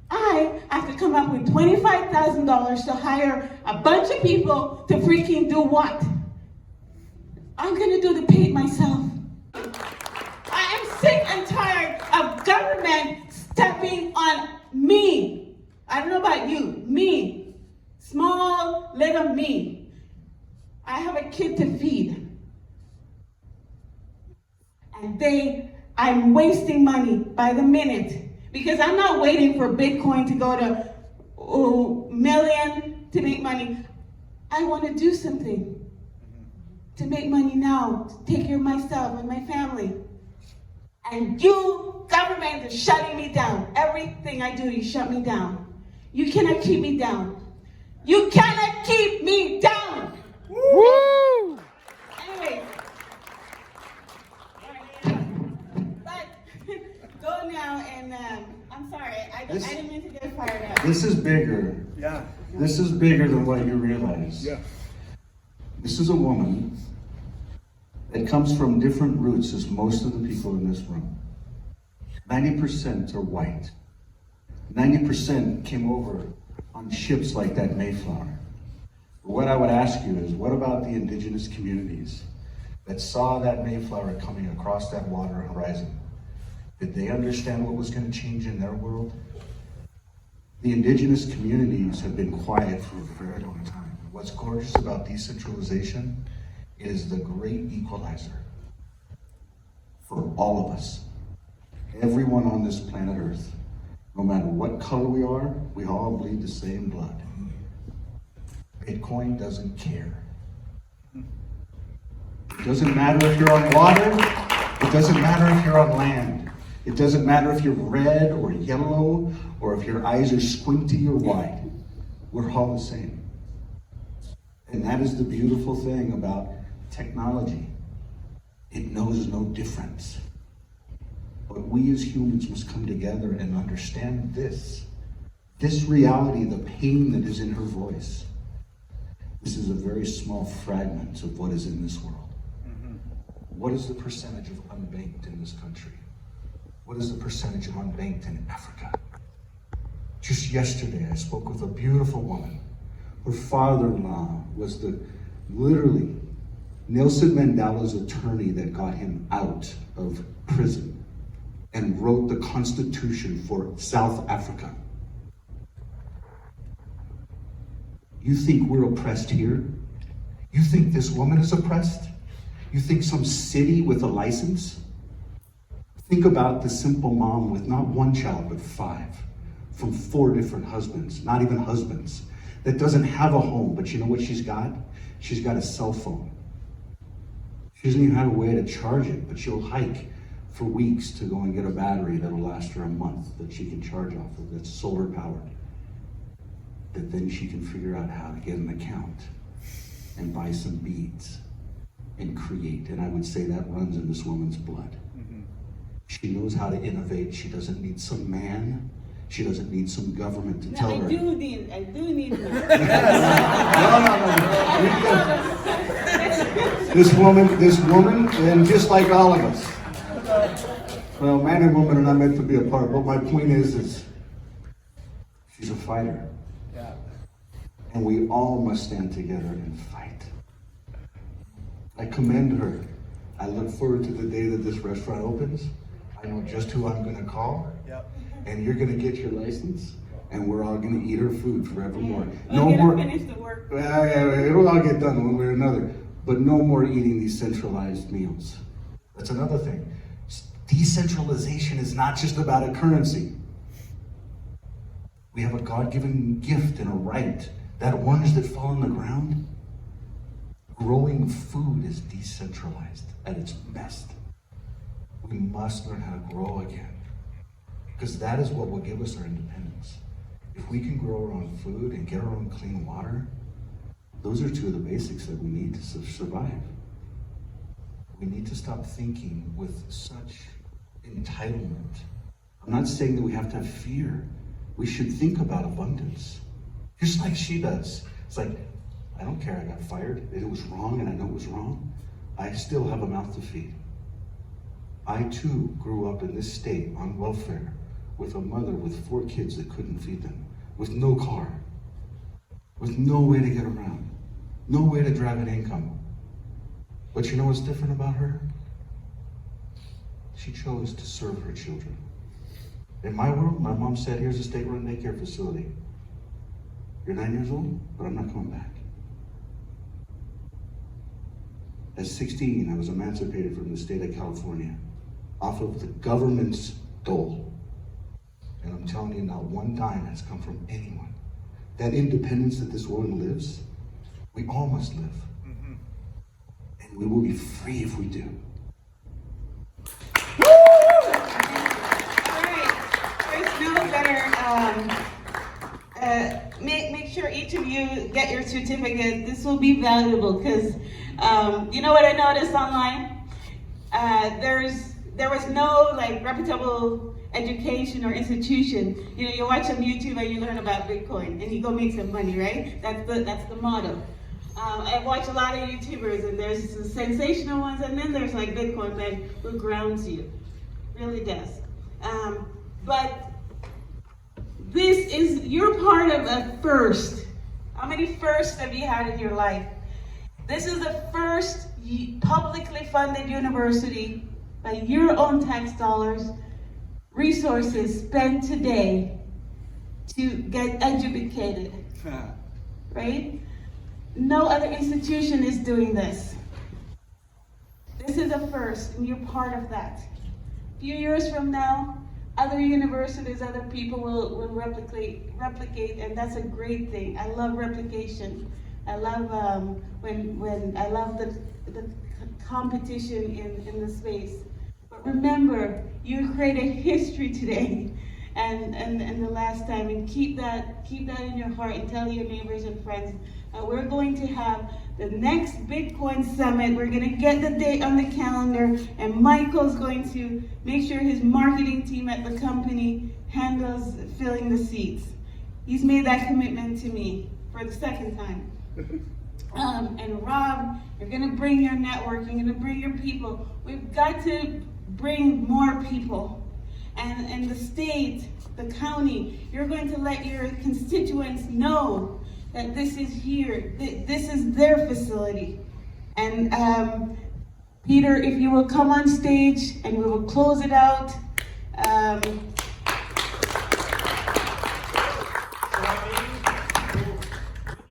I have to come up with $25,000 to hire a bunch of people to freaking do what? I'm gonna do the paint myself. I am sick and tired of government stepping on me. I don't know about you, me. Small little me. I have a kid to feed. And I'm wasting money by the minute. Because I'm not waiting for Bitcoin to go to million to make money. I want to do something to make money now, to take care of myself and my family. And you, government, is shutting me down. Everything I do, you shut me down. You cannot keep me down. You cannot keep me down. Woo! Anyway. But go now and I'm sorry, I didn't mean to get fired up. This is bigger. Yeah. This is bigger than what you realize. Yeah. This is a woman that comes from different roots as most of the people in this room. 90% are white. 90% came over on ships like that Mayflower. But what I would ask you is, what about the indigenous communities that saw that Mayflower coming across that water horizon? Did they understand what was going to change in their world? The indigenous communities have been quiet for a very long time. What's gorgeous about decentralization is the great equalizer for all of us. Everyone on this planet Earth, no matter what color we are, we all bleed the same blood. Bitcoin doesn't care. It doesn't matter if you're on water, it doesn't matter if you're on land. It doesn't matter if you're red or yellow, or if your eyes are squinty or wide. We're all the same. And that is the beautiful thing about technology. It knows no difference. But we as humans must come together and understand this reality, the pain that is in her voice. This is a very small fragment of what is in this world. What is the percentage of unbanked in this country? What is the percentage of unbanked in Africa? Just yesterday, I spoke with a beautiful woman. Her father-in-law was literally Nelson Mandela's attorney that got him out of prison and wrote the Constitution for South Africa. You think we're oppressed here? You think this woman is oppressed? You think some city with a license? Think about the simple mom with not one child, but 5, from 4 different husbands, not even husbands, that doesn't have a home, but you know what she's got? She's got a cell phone. She doesn't even have a way to charge it, but she'll hike for weeks to go and get a battery that'll last her a month that she can charge off of, that's solar powered. That then she can figure out how to get an account and buy some beads and create. And I would say that runs in this woman's blood. She knows how to innovate. She doesn't need some man. She doesn't need some government to tell her. I do need No. This woman, and just like all of us. Well, man and woman are not meant to be apart, but my point is she's a fighter. Yeah. And we all must stand together and fight. I commend her. I look forward to the day that this restaurant opens. I know just who I'm gonna call. Yep. And you're gonna get your license, and we're all gonna eat her food forevermore. No more. Finish the work. It'll all get done one way or another. But no more eating these centralized meals. That's another thing. Decentralization is not just about a currency. We have a God-given gift and a right. That orange that fall on the ground, growing food is decentralized at its best. We must learn how to grow again, because that is what will give us our independence. If we can grow our own food and get our own clean water, those are 2 of the basics that we need to survive. We need to stop thinking with such entitlement. I'm not saying that we have to have fear. We should think about abundance, just like she does. It's like, I don't care, I got fired. It was wrong, and I know it was wrong. I still have a mouth to feed. I too grew up in this state on welfare with a mother with 4 kids that couldn't feed them, with no car, with no way to get around, no way to drive an income. But you know what's different about her? She chose to serve her children. In my world, my mom said, here's a state-run daycare facility. You're 9 years old, but I'm not coming back. At 16, I was emancipated from the state of California off of the government's dole. And I'm telling you, not one dime has come from anyone. That independence that this woman lives, we all must live. And we will be free if we do. Make sure each of you get your certificate. This will be valuable because you know what I noticed online? There was no reputable education or institution. You know, you watch on YouTube and you learn about Bitcoin and you go make some money, right? That's the motto. I watch a lot of YouTubers and there's the sensational ones and then there's like Bitcoin that who grounds you, really does. But you're part of a first. How many firsts have you had in your life? This is the first publicly funded university by your own tax dollars, resources spent today to get educated, right? No other institution is doing this. This is a first, and you're part of that. A few years from now, other universities, other people will replicate, and that's a great thing. I love replication. I love I love the competition in the space. But remember, you created history today, and the last time, and keep that in your heart, and tell your neighbors and friends. We're going to have the next Bitcoin Summit. We're gonna get the date on the calendar, and Michael's going to make sure his marketing team at the company handles filling the seats. He's made that commitment to me for the second time. And Rob, you're gonna bring your network, you're gonna bring your people. We've got to bring more people. And the state, the county, you're going to let your constituents know that this is here, this is their facility. And Peter, if you will come on stage and we will close it out.